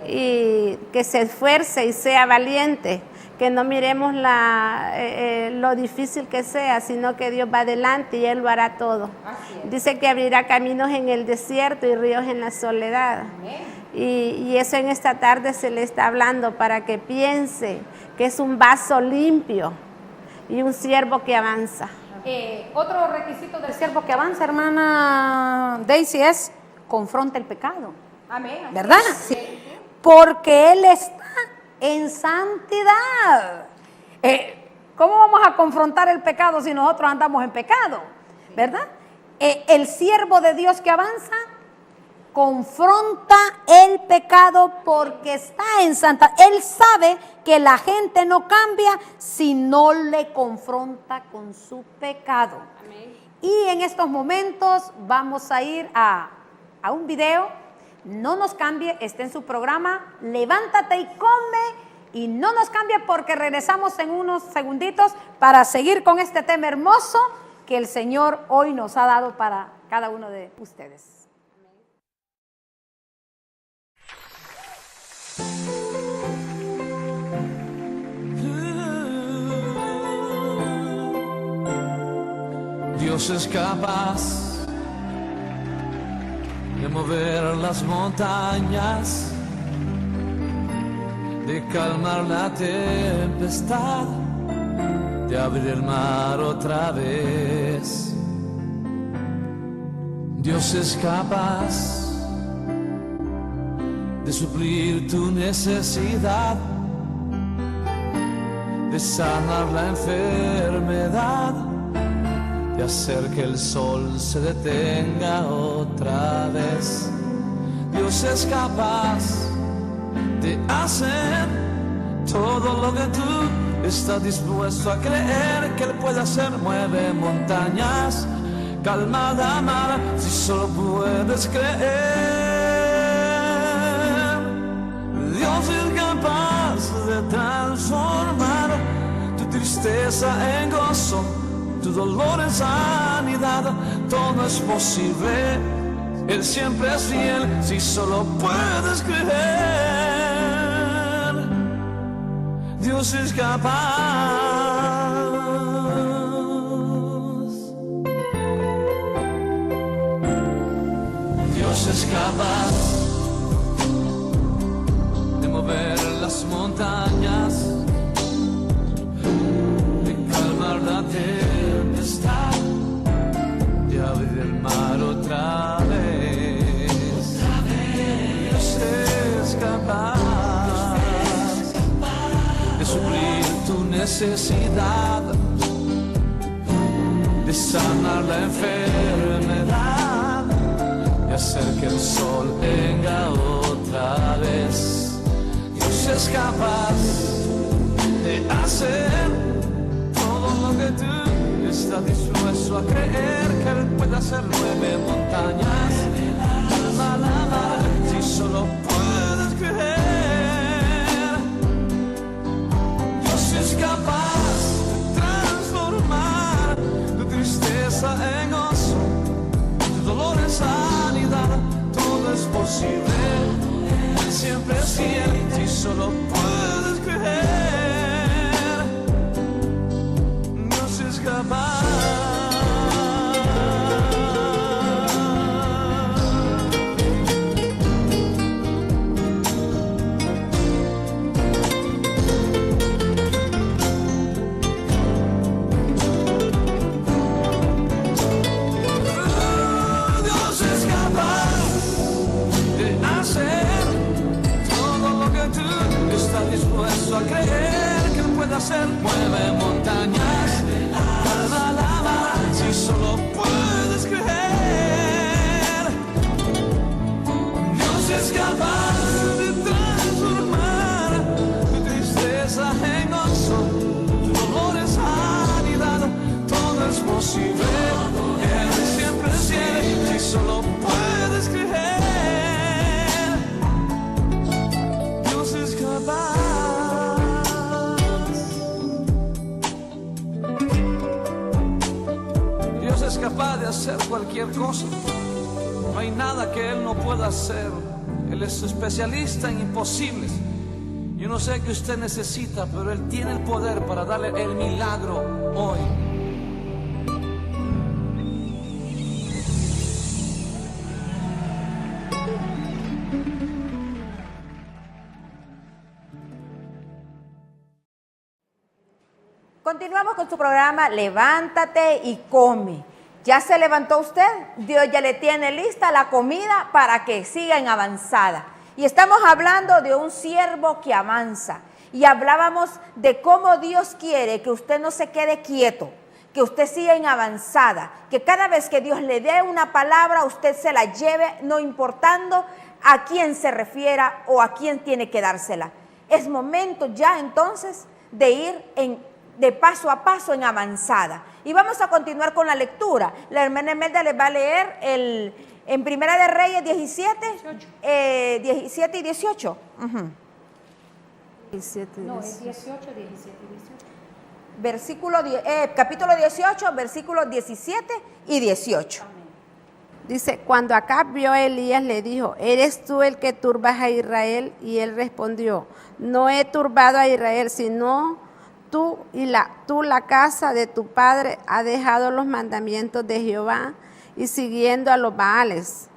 Speaker 2: y que se esfuerce y sea valiente, que no miremos lo difícil que sea, sino que Dios va adelante y Él lo hará todo. Dice que abrirá caminos en el desierto y ríos en la soledad. Y eso en esta tarde se le está hablando para que piense que es un vaso limpio y un siervo que avanza.
Speaker 3: Otro requisito del siervo que avanza, hermana Daisy, es confronta el pecado.
Speaker 1: Amén.
Speaker 3: ¿Verdad? Sí. Porque Él está en santidad. ¿Cómo vamos a confrontar el pecado si nosotros andamos en pecado? ¿Verdad? El siervo de Dios que avanza confronta el pecado porque está en santidad. Él sabe que la gente no cambia si no le confronta con su pecado. Amén. Y en estos momentos vamos a ir a un video. No nos cambie, está en su programa Levántate y Come, y no nos cambie porque regresamos en unos segunditos para seguir con este tema hermoso que el Señor hoy nos ha dado para cada uno de ustedes.
Speaker 4: Dios es capaz de mover las montañas, de calmar la tempestad, de abrir el mar otra vez. Dios es capaz de suplir tu necesidad, de sanar la enfermedad, de hacer que el sol se detenga otra vez. Dios es capaz de hacer todo lo que tú estás dispuesto a creer que Él puede hacer. Mueve montañas, calma la mar, si solo puedes creer. Dios es capaz de transformar tu tristeza en gozo, tu dolor en sanidad. Todo es posible, Él siempre es fiel, si solo puedes creer. Dios es capaz. Dios es capaz de mover las montañas, de calmar la tempestad, de abrir el mar otra vez. Dios es capaz de suplir tu necesidad, de sanar la enfermedad, de hacer que el sol venga otra vez. Dios es capaz de hacer todo lo que tú estás dispuesto a creer que Él puede hacer. Mueve montañas, calma la mar, si solo puedes creer. Dios es capaz de transformar tu tristeza en gozo, tu dolor en sanidad. Todo es posible, Él siempre es fiel, si solo puedes creer. Dios es capaz. Dispuesto a creer que Él puede hacer. Mueve montañas, calma la mar, si solo puedes creer. Dios es capaz de transformar tu tristeza en gozo, tu dolor en sanidad. Todo es posible, Él siempre es fiel, si solo puedes creer. Dios es capaz. Dios es capaz de hacer cualquier cosa. No hay nada que Él no pueda hacer. Él es especialista en imposibles. Yo no sé qué usted necesita, pero Él tiene el poder para darle el milagro hoy.
Speaker 1: Continuamos con su programa Levántate y Come. ¿Ya se levantó usted? Dios ya le tiene lista la comida para que siga en avanzada. Y estamos hablando de un siervo que avanza. Y hablábamos de cómo Dios quiere que usted no se quede quieto, que usted siga en avanzada, que cada vez que Dios le dé una palabra, usted se la lleve, no importando a quién se refiera o a quién tiene que dársela. Es momento ya entonces de ir de paso a paso en avanzada. Y vamos a continuar con la lectura. La hermana Emelda les va a leer en Primera de Reyes 17 y 18.
Speaker 3: No, es 18, 17 y
Speaker 1: 18. Capítulo 18, versículos 17 y 18.
Speaker 2: Dice, cuando Acab vio a Elías, le dijo, ¿eres tú el que turbas a Israel? Y él respondió, no he turbado a Israel, sino tú la casa de tu padre ha dejado los mandamientos de Jehová y siguiendo a los Baales.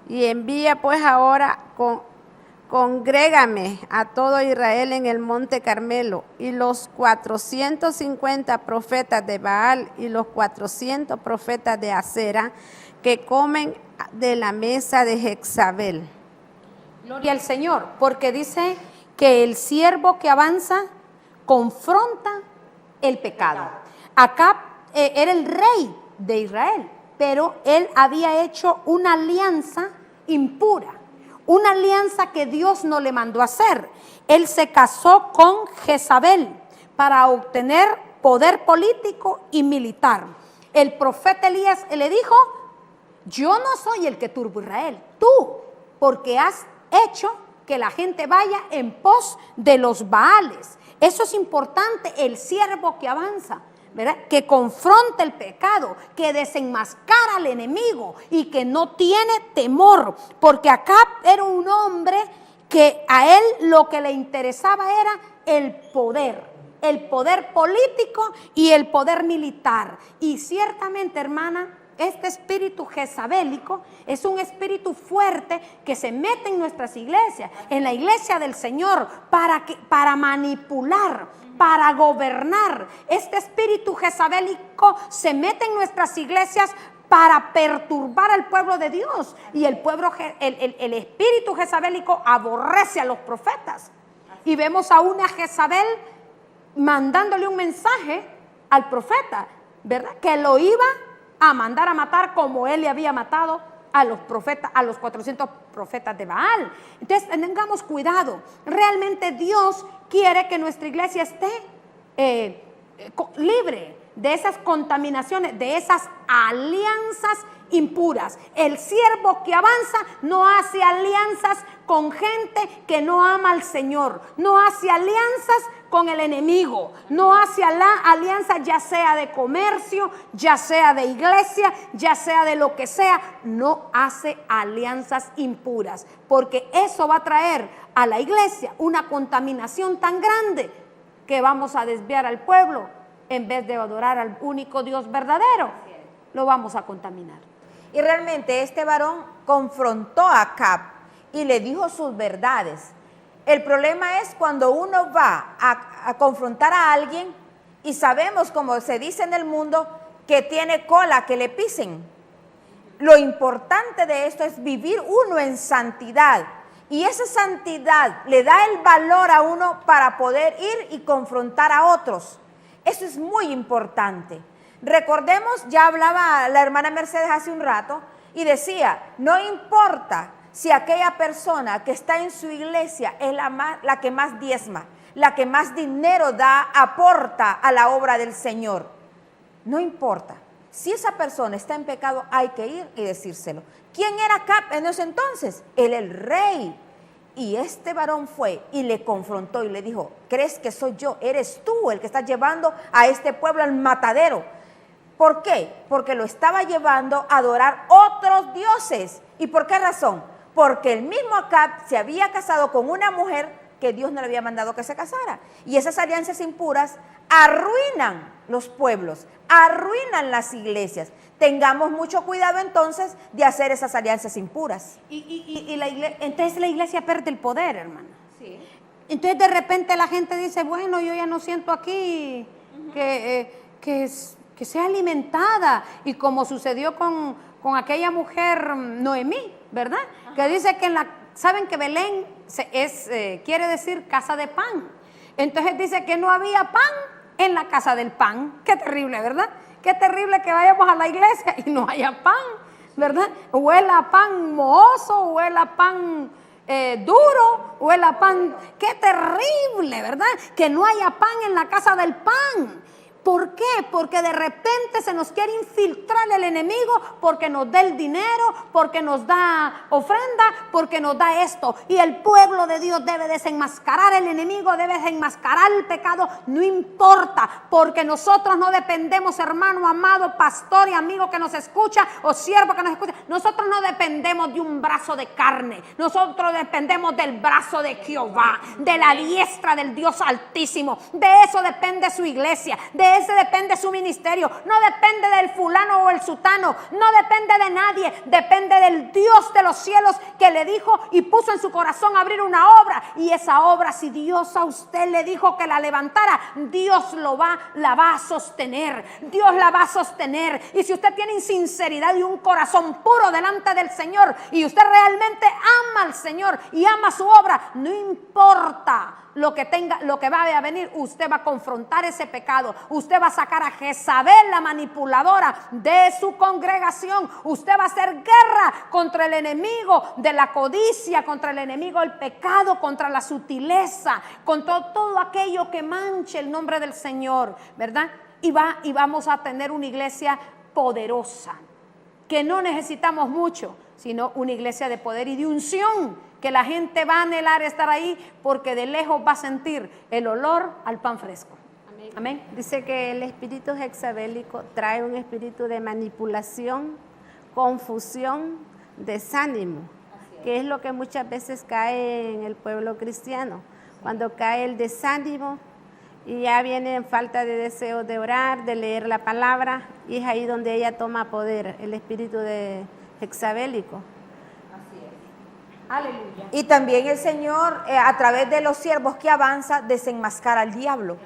Speaker 2: Y envía pues ahora, congrégame a todo Israel en el monte Carmelo, y los 450 profetas de Baal y los 400 profetas de Acera que comen de la mesa de Jezabel.
Speaker 3: Gloria al Señor, porque dice que el siervo que avanza confronta el pecado. Acab era el rey de Israel, pero él había hecho una alianza impura, una alianza que Dios no le mandó a hacer. Él se casó con Jezabel para obtener poder político y militar. El profeta Elías le dijo, yo no soy el que turbo Israel, tú, porque has hecho que la gente vaya en pos de los Baales. Eso es importante, el siervo que avanza, ¿verdad? Que confronta el pecado, que desenmascara al enemigo y que no tiene temor, porque Acab era un hombre que a él lo que le interesaba era el poder político y el poder militar. Y ciertamente, hermana, este espíritu jezabélico es un espíritu fuerte que se mete en nuestras iglesias, en la iglesia del Señor, para manipular, para gobernar. Este espíritu jezabélico se mete en nuestras iglesias para perturbar al pueblo de Dios. Y el espíritu jezabélico aborrece a los profetas. Y vemos a una Jezabel mandándole un mensaje al profeta, ¿verdad? Que lo iba a mandar a matar como él le había matado a los profetas, a los 400 profetas de Baal. Entonces tengamos cuidado. Realmente Dios quiere que nuestra iglesia esté libre de esas contaminaciones, de esas alianzas impuras. El siervo que avanza no hace alianzas con gente que no ama al Señor, no hace alianzas con el enemigo, no hace alianza ya sea de comercio, ya sea de iglesia, ya sea de lo que sea, no hace alianzas impuras, porque eso va a traer a la iglesia una contaminación tan grande que vamos a desviar al pueblo. En vez de adorar al único Dios verdadero, lo vamos a contaminar.
Speaker 1: Y realmente este varón confrontó a Acab y le dijo sus verdades. El problema es cuando uno va a confrontar a alguien y sabemos, como se dice en el mundo, que tiene cola que le pisen. Lo importante de esto es vivir uno en santidad. Y esa santidad le da el valor a uno para poder ir y confrontar a otros. Eso es muy importante. Recordemos, ya hablaba la hermana Mercedes hace un rato y decía, no importa si aquella persona que está en su iglesia es la que más diezma, la que más dinero da, aporta a la obra del Señor. No importa. Si esa persona está en pecado, hay que ir y decírselo. ¿Quién era Acab en ese entonces? Él, el rey. Y este varón fue y le confrontó y le dijo, ¿crees que soy yo? Eres tú el que estás llevando a este pueblo al matadero. ¿Por qué? Porque lo estaba llevando a adorar otros dioses. ¿Y por qué razón? porque el mismo Acab se había casado con una mujer que Dios no le había mandado que se casara. Y esas alianzas impuras arruinan los pueblos, arruinan las iglesias. Tengamos mucho cuidado entonces de hacer esas alianzas impuras.
Speaker 3: Entonces la iglesia pierde el poder, hermana.
Speaker 1: Sí.
Speaker 3: Entonces de repente la gente dice, bueno, yo ya no siento aquí que sea alimentada. Y como sucedió con aquella mujer Noemí, ¿verdad? Ajá. Que dice que saben que Belén quiere decir casa de pan. Entonces dice que no había pan en la casa del pan. Qué terrible, ¿verdad? Qué terrible que vayamos a la iglesia y no haya pan, ¿verdad? Huela a pan mohoso, huela a pan duro, huela a pan. Qué terrible, ¿verdad? Que no haya pan en la casa del pan. ¿Por qué? Porque de repente se nos quiere infiltrar el enemigo porque nos da el dinero, porque nos da ofrenda, porque nos da esto. Y el pueblo de Dios debe desenmascarar el enemigo, debe desenmascarar el pecado, no importa, porque nosotros no dependemos, hermano amado, pastor y amigo que nos escucha o siervo que nos escucha, nosotros no dependemos de un brazo de carne, nosotros dependemos del brazo de Jehová, de la diestra del Dios Altísimo. De eso depende su iglesia, de ese depende su ministerio, no depende del fulano o el sutano, no depende de nadie, depende del Dios de los cielos que le dijo y puso en su corazón abrir una obra, y esa obra, si Dios a usted le dijo que la levantara, Dios la va a sostener, Dios la va a sostener. Y si usted tiene sinceridad y un corazón puro delante del Señor, y usted realmente ama al Señor y ama su obra, no importa lo que vaya a venir, usted va a confrontar ese pecado, usted va a sacar a Jezabel, la manipuladora, de su congregación, usted va a hacer guerra contra el enemigo de la codicia, contra el enemigo del pecado, contra la sutileza, contra todo aquello que manche el nombre del Señor, ¿verdad? Y vamos a tener una iglesia poderosa, que no necesitamos mucho, sino una iglesia de poder y de unción, que la gente va a anhelar estar ahí porque de lejos va a sentir el olor al pan fresco.
Speaker 2: Amén.
Speaker 3: Amén.
Speaker 2: Dice que el espíritu jezabélico trae un espíritu de manipulación, confusión, desánimo, que es lo que muchas veces cae en el pueblo cristiano. Cuando cae el desánimo y ya viene en falta de deseo de orar, de leer la palabra, y es ahí donde ella toma poder, el espíritu de jezabélico.
Speaker 3: Aleluya.
Speaker 1: Y también el Señor, a través de los siervos que avanza, desenmascara al diablo.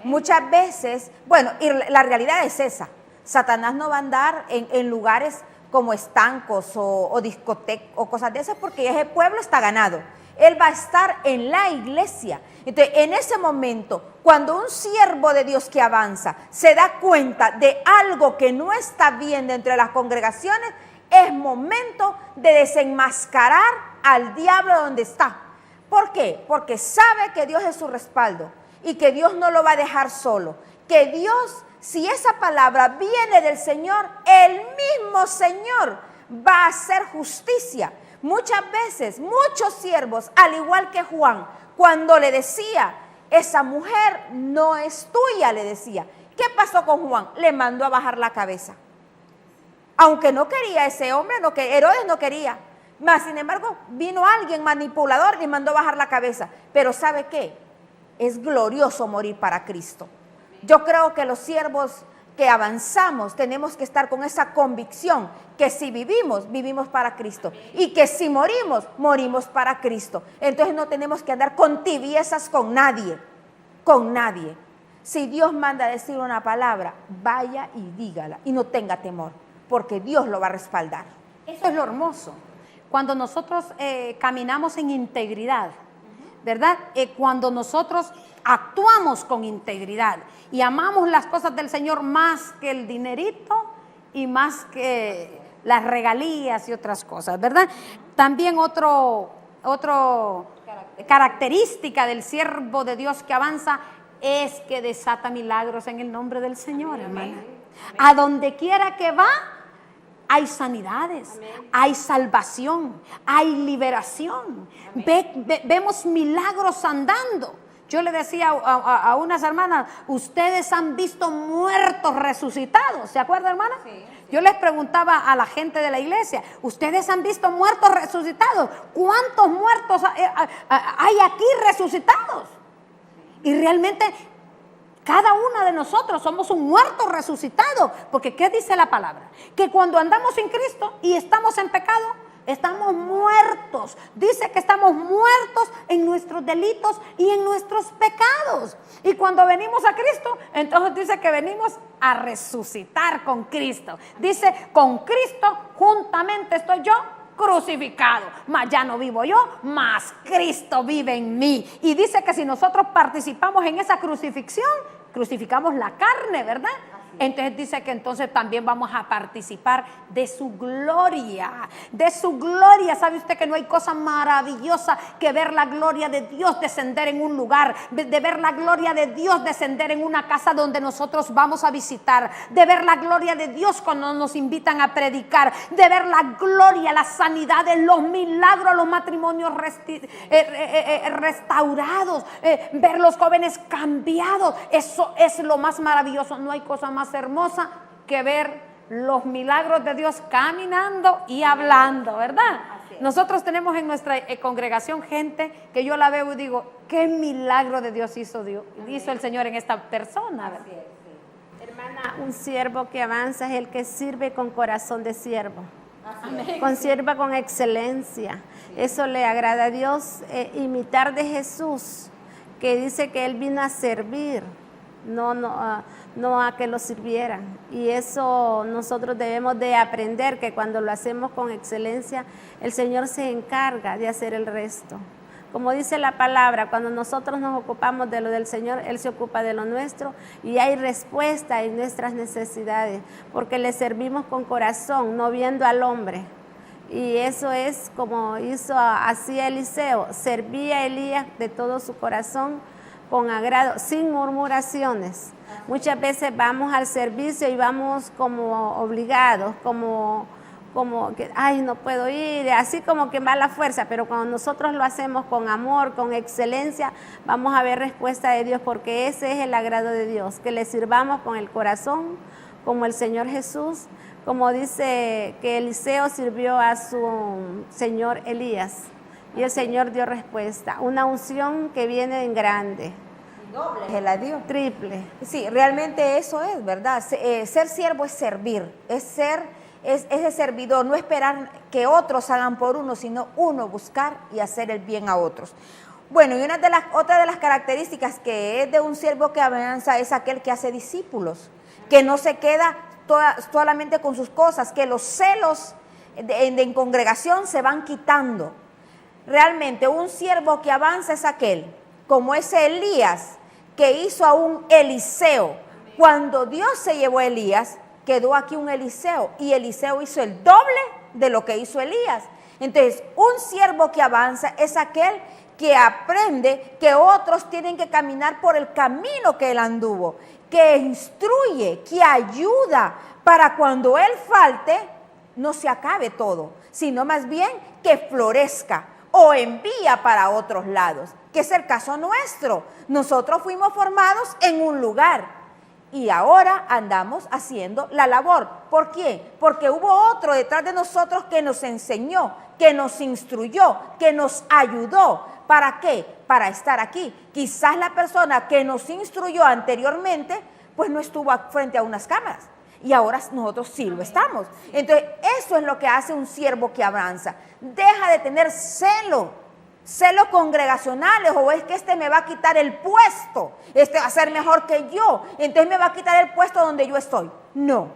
Speaker 1: Muchas veces, bueno, y la realidad es esa. Satanás no va a andar en lugares como estancos o discotecas o cosas de esas, porque ese pueblo está ganado. Él va a estar en la iglesia. Entonces, en ese momento, cuando un siervo de Dios que avanza se da cuenta de algo que no está bien dentro de las congregaciones, es momento de desenmascarar al diablo donde está. ¿Por qué? Porque sabe que Dios es su respaldo y que Dios no lo va a dejar solo. Que Dios, si esa palabra viene del Señor, el mismo Señor va a hacer justicia. Muchas veces, muchos siervos, al igual que Juan, cuando le decía, esa mujer no es tuya, le decía. ¿Qué pasó con Juan? Le mandó a bajar la cabeza. Aunque no quería ese hombre, Herodes no quería. Mas, sin embargo, vino alguien manipulador y mandó bajar la cabeza. Pero ¿sabe qué? Es glorioso morir para Cristo. Yo creo que los siervos que avanzamos tenemos que estar con esa convicción que si vivimos, vivimos para Cristo. Y que si morimos, morimos para Cristo. Entonces no tenemos que andar con tibiezas con nadie. Con nadie. Si Dios manda a decir una palabra, vaya y dígala. Y no tenga temor, porque Dios lo va a respaldar.
Speaker 3: Eso es lo hermoso. Cuando nosotros caminamos en integridad, ¿verdad? Cuando nosotros actuamos con integridad y amamos las cosas del Señor más que el dinerito y más que las regalías y otras cosas, ¿verdad? También otro característica del siervo de Dios que avanza es que desata milagros en el nombre del Señor, hermana. A donde quiera que va, hay sanidades, hay salvación, hay liberación. Vemos milagros andando. Yo le decía a unas hermanas, ustedes han visto muertos resucitados, ¿se acuerda, hermana? Sí. Yo les preguntaba a la gente de la iglesia, ¿ustedes han visto muertos resucitados? ¿Cuántos muertos hay aquí resucitados? Y realmente cada uno de nosotros somos un muerto resucitado, porque ¿qué dice la palabra? Que cuando andamos sin Cristo y estamos en pecado, estamos muertos. Dice que estamos muertos en nuestros delitos y en nuestros pecados. Y cuando venimos a Cristo, entonces dice que venimos a resucitar con Cristo. Dice, con Cristo juntamente estoy yo crucificado, mas ya no vivo yo, mas Cristo vive en mí. Y dice que si nosotros participamos en esa crucifixión, crucificamos la carne, ¿verdad? Entonces dice que entonces también vamos a participar de su gloria, de su gloria. ¿Sabe usted que no hay cosa maravillosa que ver la gloria de Dios descender en un lugar, de ver la gloria de Dios descender en una casa donde nosotros vamos a visitar, de ver la gloria de Dios cuando nos invitan a predicar, de ver la gloria, las sanidades, los milagros, los matrimonios restaurados, ver los jóvenes cambiados? Eso es lo más maravilloso. No hay cosa más hermosa que ver los milagros de Dios caminando y hablando, ¿verdad? Nosotros tenemos en nuestra congregación gente que yo la veo y digo, qué milagro de Dios hizo el Señor en esta persona, ¿verdad?
Speaker 2: Hermana, un siervo que avanza es el que sirve con corazón de siervo. Sirva con excelencia. Eso le agrada a Dios. Imitar de Jesús, que dice que Él vino a servir, no a que lo sirvieran. Y eso nosotros debemos de aprender, que cuando lo hacemos con excelencia, el Señor se encarga de hacer el resto. Como dice la palabra, cuando nosotros nos ocupamos de lo del Señor, Él se ocupa de lo nuestro y hay respuesta en nuestras necesidades, porque le servimos con corazón, no viendo al hombre. Y eso es como hacía Eliseo, servía a Elías de todo su corazón, con agrado, sin murmuraciones. Muchas veces vamos al servicio y vamos como obligados, como que, ay, no puedo ir, así como que va la fuerza, pero cuando nosotros lo hacemos con amor, con excelencia, vamos a ver respuesta de Dios, porque ese es el agrado de Dios, que le sirvamos con el corazón, como el Señor Jesús, como dice que Eliseo sirvió a su señor Elías, y el Señor dio respuesta, una unción que viene en grande.
Speaker 1: Doble, se la dio.
Speaker 2: Triple.
Speaker 1: Sí, realmente eso es, ¿verdad? Ser siervo es servir, es ese servidor, no esperar que otros hagan por uno, sino uno buscar y hacer el bien a otros. Bueno, y otra de las características que es de un siervo que avanza es aquel que hace discípulos, que no se queda solamente con sus cosas, que los celos en congregación se van quitando. Realmente un siervo que avanza es aquel, como ese Elías, que hizo a un Eliseo. Cuando Dios se llevó a Elías, quedó aquí un Eliseo, y Eliseo hizo el doble de lo que hizo Elías. Entonces, un siervo que avanza es aquel que aprende que otros tienen que caminar por el camino que él anduvo, que instruye, que ayuda, para cuando él falte, no se acabe todo, sino más bien que florezca o envía para otros lados, que es el caso nuestro. Nosotros fuimos formados en un lugar y ahora andamos haciendo la labor. ¿Por qué? Porque hubo otro detrás de nosotros que nos enseñó, que nos instruyó, que nos ayudó. ¿Para qué? Para estar aquí. Quizás la persona que nos instruyó anteriormente, pues no estuvo frente a unas cámaras. Y ahora nosotros sí lo estamos. Entonces, eso es lo que hace un siervo que avanza. Deja de tener celos congregacionales, o es que este me va a quitar el puesto, este va a ser mejor que yo, entonces me va a quitar el puesto donde yo estoy. No,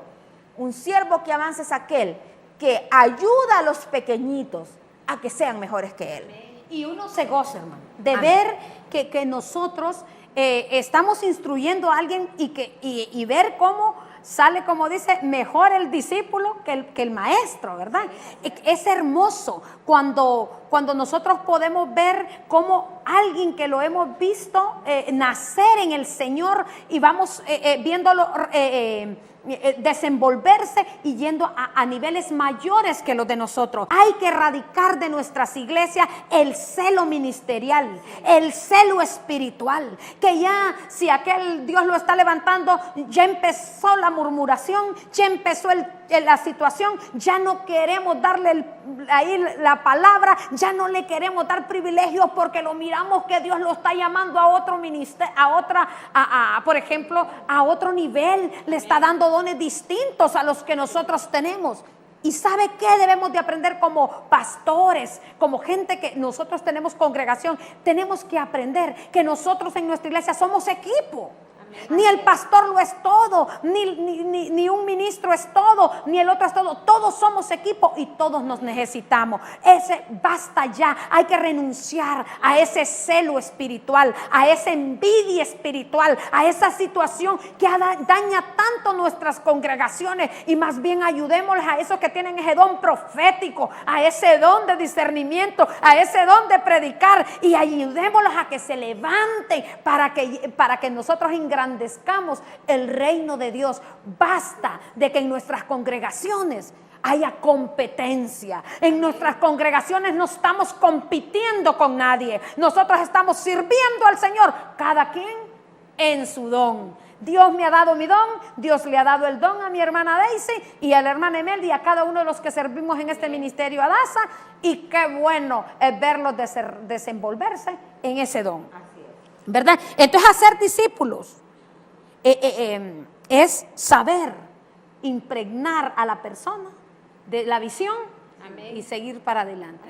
Speaker 1: un siervo que avanza es aquel que ayuda a los pequeñitos a que sean mejores que él.
Speaker 3: Y uno se goza, hermano, de ver que nosotros estamos instruyendo a alguien y ver cómo sale, como dice, mejor el discípulo que el maestro, ¿verdad? Es hermoso cuando nosotros podemos ver cómo alguien que lo hemos visto nacer en el Señor y vamos viéndolo desenvolverse y yendo a niveles mayores que los de nosotros. Hay que erradicar de nuestras iglesias el celo ministerial, el celo espiritual, que ya si aquel Dios lo está levantando, ya empezó la murmuración, ya empezó el la situación, ya no queremos darle ahí la palabra, ya no le queremos dar privilegios porque lo miramos que Dios lo está llamando a otro ministerio, por ejemplo, a otro nivel, le está dando dones distintos a los que nosotros tenemos. ¿Y sabe qué debemos de aprender como pastores, como gente que nosotros tenemos congregación? Tenemos que aprender que nosotros en nuestra iglesia somos equipo. Ni el pastor lo es todo, ni un ministro es todo, ni el otro es todo. Todos somos equipo y todos nos necesitamos. Basta ya, hay que renunciar a ese celo espiritual, a esa envidia espiritual, a esa situación que daña tanto nuestras congregaciones, y más bien ayudémosles a esos que tienen ese don profético, a ese don de discernimiento, a ese don de predicar, y ayudémoslos a que se levanten para que nosotros engrandezcamos el reino de Dios. Basta de que en nuestras congregaciones haya competencia. En nuestras congregaciones no estamos compitiendo con nadie. Nosotros estamos sirviendo al Señor, cada quien en su don. Dios me ha dado mi don, Dios le ha dado el don a mi hermana Daisy y a la hermana Emelda y a cada uno de los que servimos en este ministerio Adasa, y qué bueno es verlos desenvolverse en ese don, ¿verdad? Entonces, hacer discípulos es saber impregnar a la persona de la visión. Amén. Y seguir para adelante.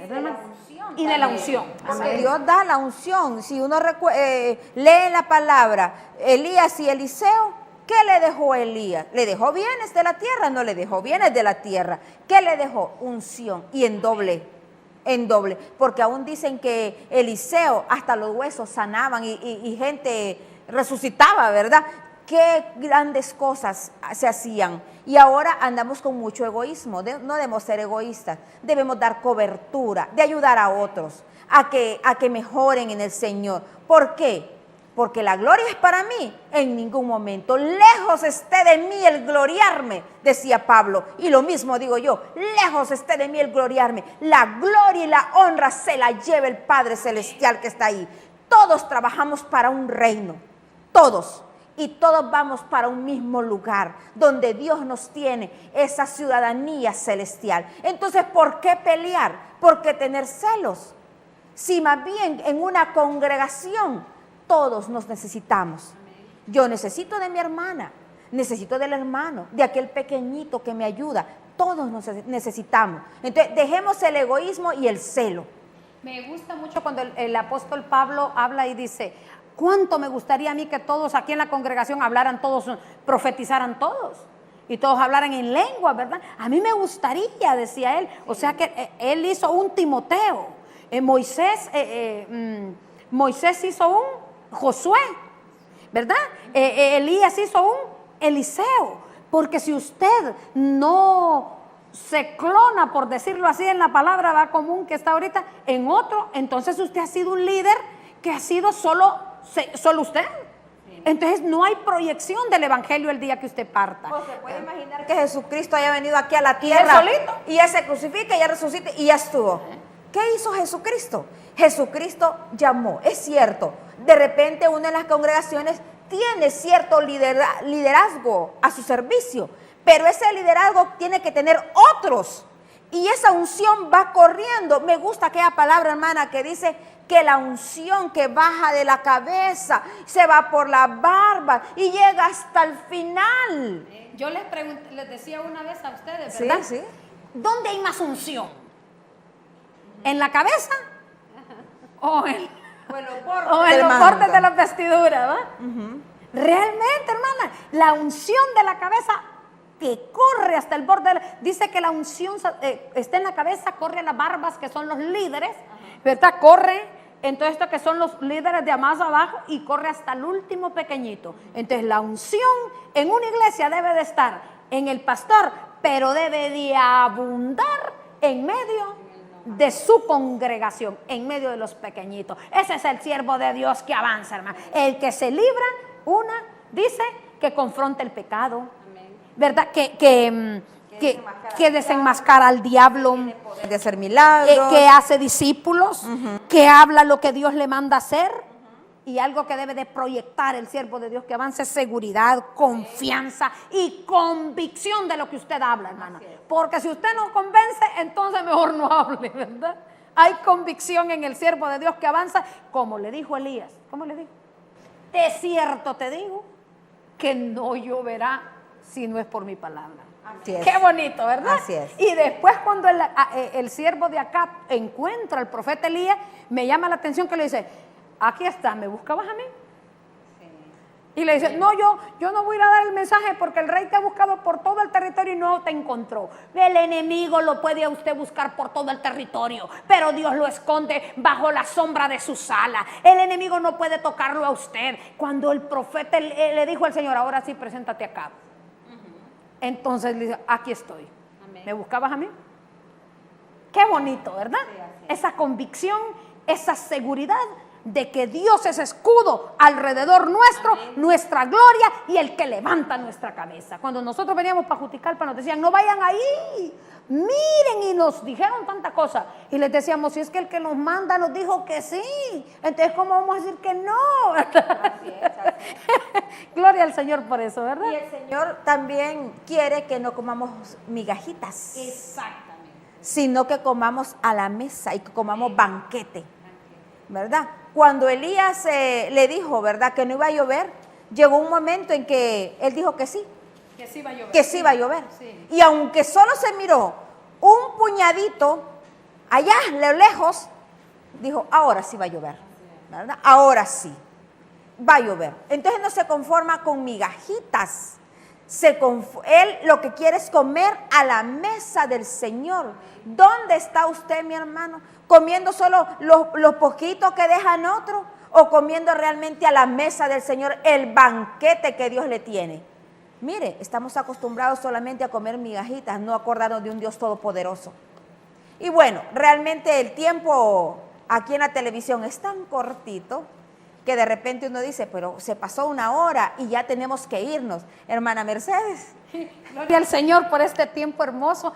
Speaker 3: Y de la unción.
Speaker 1: Amén. Dios da la unción. Si uno lee la palabra, Elías y Eliseo, ¿qué le dejó Elías? ¿Le dejó bienes de la tierra? No le dejó bienes de la tierra. ¿Qué le dejó? Unción, y en doble. Porque aún dicen que Eliseo hasta los huesos sanaban y gente resucitaba, ¿verdad? Qué grandes cosas se hacían. Y ahora andamos con mucho egoísmo. No debemos ser egoístas. Debemos dar cobertura, de ayudar a otros a que mejoren en el Señor. ¿Por qué? Porque la gloria es para mí. En ningún momento, lejos esté de mí el gloriarme, decía Pablo. Y lo mismo digo yo, lejos esté de mí el gloriarme. La gloria y la honra se la lleva el Padre Celestial que está ahí. Todos trabajamos para un reino. Todos. Y todos vamos para un mismo lugar, donde Dios nos tiene esa ciudadanía celestial. Entonces, ¿por qué pelear? ¿Por qué tener celos? Si más bien en una congregación todos nos necesitamos. Yo necesito de mi hermana, necesito del hermano, de aquel pequeñito que me ayuda. Todos nos necesitamos. Entonces, dejemos el egoísmo y el celo.
Speaker 3: Me gusta mucho cuando el apóstol Pablo habla y dice: ¿cuánto me gustaría a mí que todos aquí en la congregación hablaran todos, profetizaran todos? Y todos hablaran en lengua, ¿verdad? A mí me gustaría, decía él. O sea que él hizo un Timoteo. Moisés hizo un Josué, ¿verdad? Elías hizo un Eliseo. Porque si usted no se clona, por decirlo así en la palabra común que está ahorita, en otro, entonces usted ha sido un líder que ha sido solo usted. Entonces no hay proyección del evangelio el día que usted parta.
Speaker 1: ¿O se puede imaginar que Jesucristo haya venido aquí a la tierra y ya se crucifica, ya resucita y ya estuvo? ¿Qué hizo Jesucristo? Jesucristo llamó, es cierto, de repente uno en las congregaciones tiene cierto liderazgo a su servicio, pero ese liderazgo tiene que tener otros, y esa unción va corriendo. Me gusta aquella palabra, hermana, que dice que la unción que baja de la cabeza se va por la barba y llega hasta el final.
Speaker 3: Yo les decía una vez a ustedes, ¿verdad?
Speaker 1: Sí.
Speaker 3: ¿Dónde hay más unción? ¿En la cabeza? ¿O en los bordes de la vestidura? ¿Va? Realmente, hermana, la unción de la cabeza que corre hasta el borde, dice que la unción está en la cabeza, corre a las barbas, que son los líderes, ¿verdad? Corre en todo esto que son los líderes de más abajo, y corre hasta el último pequeñito. Entonces la unción en una iglesia debe de estar en el pastor, pero debe de abundar en medio de su congregación, en medio de los pequeñitos. Ese es el siervo de Dios que avanza, hermano. El que se libra, dice que confronta el pecado, ¿verdad? Que desenmascara al diablo,
Speaker 1: de hacer milagros,
Speaker 3: que hace discípulos, que habla lo que Dios le manda hacer, Y algo que debe de proyectar el siervo de Dios que avanza es seguridad, confianza y convicción de lo que usted habla, hermana. Porque si usted no convence, entonces mejor no hable, ¿verdad? Hay convicción en el siervo de Dios que avanza, como le dijo Elías. ¿Cómo le dijo? De cierto te digo que no lloverá si no es por mi palabra.
Speaker 1: Así es.
Speaker 3: Qué bonito, ¿verdad?
Speaker 1: Así es.
Speaker 3: Y después cuando el siervo de Acab encuentra al profeta Elías, me llama la atención que le dice, aquí está, ¿me buscabas a mí? Y le dice, no, yo no voy a ir a dar el mensaje porque el rey te ha buscado por todo el territorio y no te encontró. El enemigo lo puede a usted buscar por todo el territorio, pero Dios lo esconde bajo la sombra de sus alas. El enemigo no puede tocarlo a usted. Cuando el profeta le dijo al Señor, ahora sí, preséntate acá. Entonces le dice, aquí estoy. Amén. ¿Me buscabas a mí? Qué bonito, ¿verdad? Sí, esa convicción, esa seguridad de que Dios es escudo alrededor nuestro, amén, nuestra gloria y el que levanta nuestra cabeza. Cuando nosotros veníamos para Juticalpa nos decían, no vayan ahí, miren, y nos dijeron tanta cosa. Y les decíamos, si es que el que nos manda nos dijo que sí, entonces ¿cómo vamos a decir que no? Así es. Gloria al Señor por eso, ¿verdad?
Speaker 1: Y el Señor también quiere que no comamos migajitas.
Speaker 3: Exactamente.
Speaker 1: Sino que comamos a la mesa y que comamos banquete, ¿verdad? Cuando Elías le dijo, ¿verdad?, que no iba a llover, llegó un momento en que él dijo que sí.
Speaker 3: Que sí iba a llover.
Speaker 1: Que sí iba a llover.
Speaker 3: Sí.
Speaker 1: Y aunque solo se miró un puñadito allá, lejos, dijo, ahora sí va a llover, ¿verdad? Ahora sí va a llover. Entonces no se conforma con migajitas. Él lo que quiere es comer a la mesa del Señor. ¿Dónde está usted, mi hermano? ¿Comiendo solo los poquitos que dejan otros? ¿O comiendo realmente a la mesa del Señor el banquete que Dios le tiene? Mire, estamos acostumbrados solamente a comer migajitas, no acordarnos de un Dios todopoderoso. Y bueno, realmente el tiempo aquí en la televisión es tan cortito que de repente uno dice, pero se pasó 1 hora y ya tenemos que irnos. Hermana Mercedes.
Speaker 3: Gloria al Señor por este tiempo hermoso.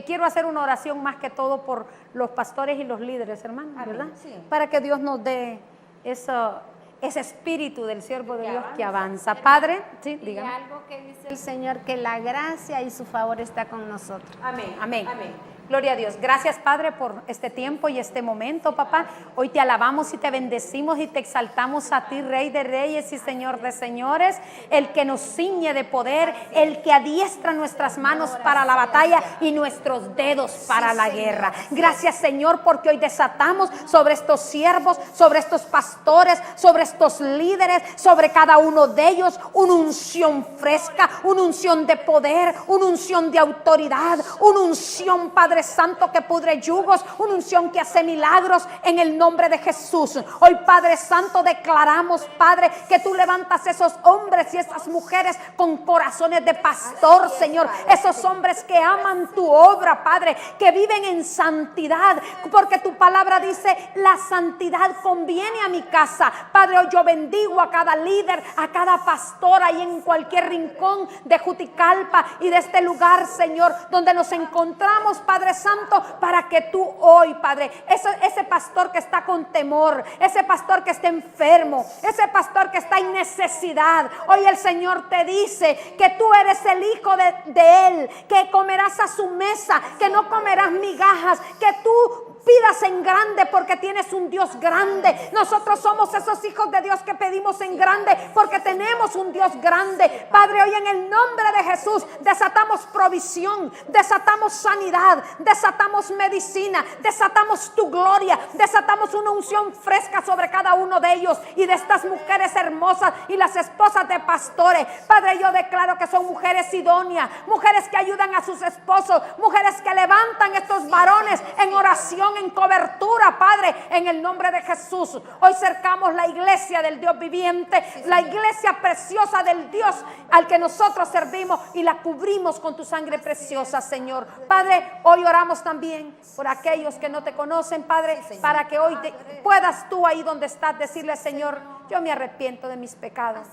Speaker 3: Quiero hacer una oración más que todo por los pastores y los líderes, hermano, ¿verdad? Sí. Para que Dios nos dé ese espíritu del siervo de Dios que avanza. Padre, sí, dígame.
Speaker 2: Y algo que dice el Señor, que la gracia y su favor está con nosotros.
Speaker 3: Amén, amén, amén. Gloria a Dios. Gracias, Padre, por este tiempo y este momento, papá. Hoy te alabamos y te bendecimos y te exaltamos a ti, Rey de Reyes y Señor de Señores, el que nos ciñe de poder, el que adiestra nuestras manos para la batalla y nuestros dedos para la guerra. Gracias, Señor, porque hoy desatamos sobre estos siervos, sobre estos pastores, sobre estos líderes, sobre cada uno de ellos, una unción fresca, una unción de poder, una unción de autoridad, una unción, Padre Santo, que pudre yugos, una unción que hace milagros en el nombre de Jesús. Hoy, Padre Santo, declaramos, Padre, que tú levantas esos hombres y esas mujeres con corazones de pastor, Señor, esos hombres que aman tu obra, Padre, que viven en santidad, porque tu palabra dice, la santidad conviene a mi casa. Padre, hoy yo bendigo a cada líder, a cada pastor ahí en cualquier rincón de Juticalpa y de este lugar, Señor, donde nos encontramos, Padre Santo, para que tú hoy, Padre, ese pastor que está con temor, ese pastor que está enfermo, ese pastor que está en necesidad, hoy el Señor te dice que tú eres el hijo de Él, que comerás a su mesa, que no comerás migajas, que tú pidas en grande porque tienes un Dios grande. Nosotros somos esos hijos de Dios que pedimos en grande porque tenemos un Dios grande. Padre, hoy en el nombre de Jesús desatamos provisión, desatamos sanidad, desatamos medicina, desatamos tu gloria, desatamos una unción fresca sobre cada uno de ellos y de estas mujeres hermosas y las esposas de pastores. Padre, yo declaro que son mujeres idóneas, mujeres que ayudan a sus esposos, mujeres que levantan estos varones en oración, en cobertura, Padre, en el nombre de Jesús. Hoy cercamos la iglesia del Dios viviente, la iglesia preciosa del Dios al que nosotros servimos y la cubrimos con tu sangre preciosa, Señor. Padre, hoy oramos también por aquellos que no te conocen, Padre, para que hoy puedas tú ahí donde estás decirle, Señor, yo me arrepiento de mis pecados.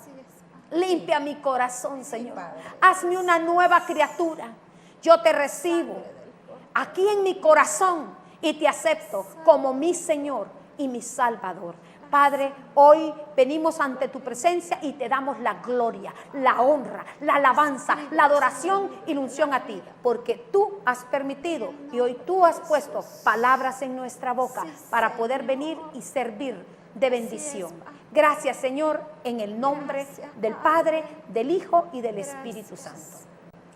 Speaker 3: Limpia mi corazón, Señor. Hazme una nueva criatura. Yo te recibo aquí en mi corazón y te acepto como mi Señor y mi Salvador. Padre, hoy venimos ante tu presencia y te damos la gloria, la honra, la alabanza, la adoración y la unción a ti, porque tú has permitido y hoy tú has puesto palabras en nuestra boca para poder venir y servir de bendición. Gracias, Señor, en el nombre del Padre, del Hijo y del Espíritu Santo.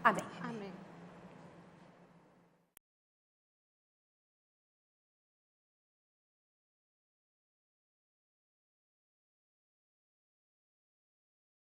Speaker 3: Amén.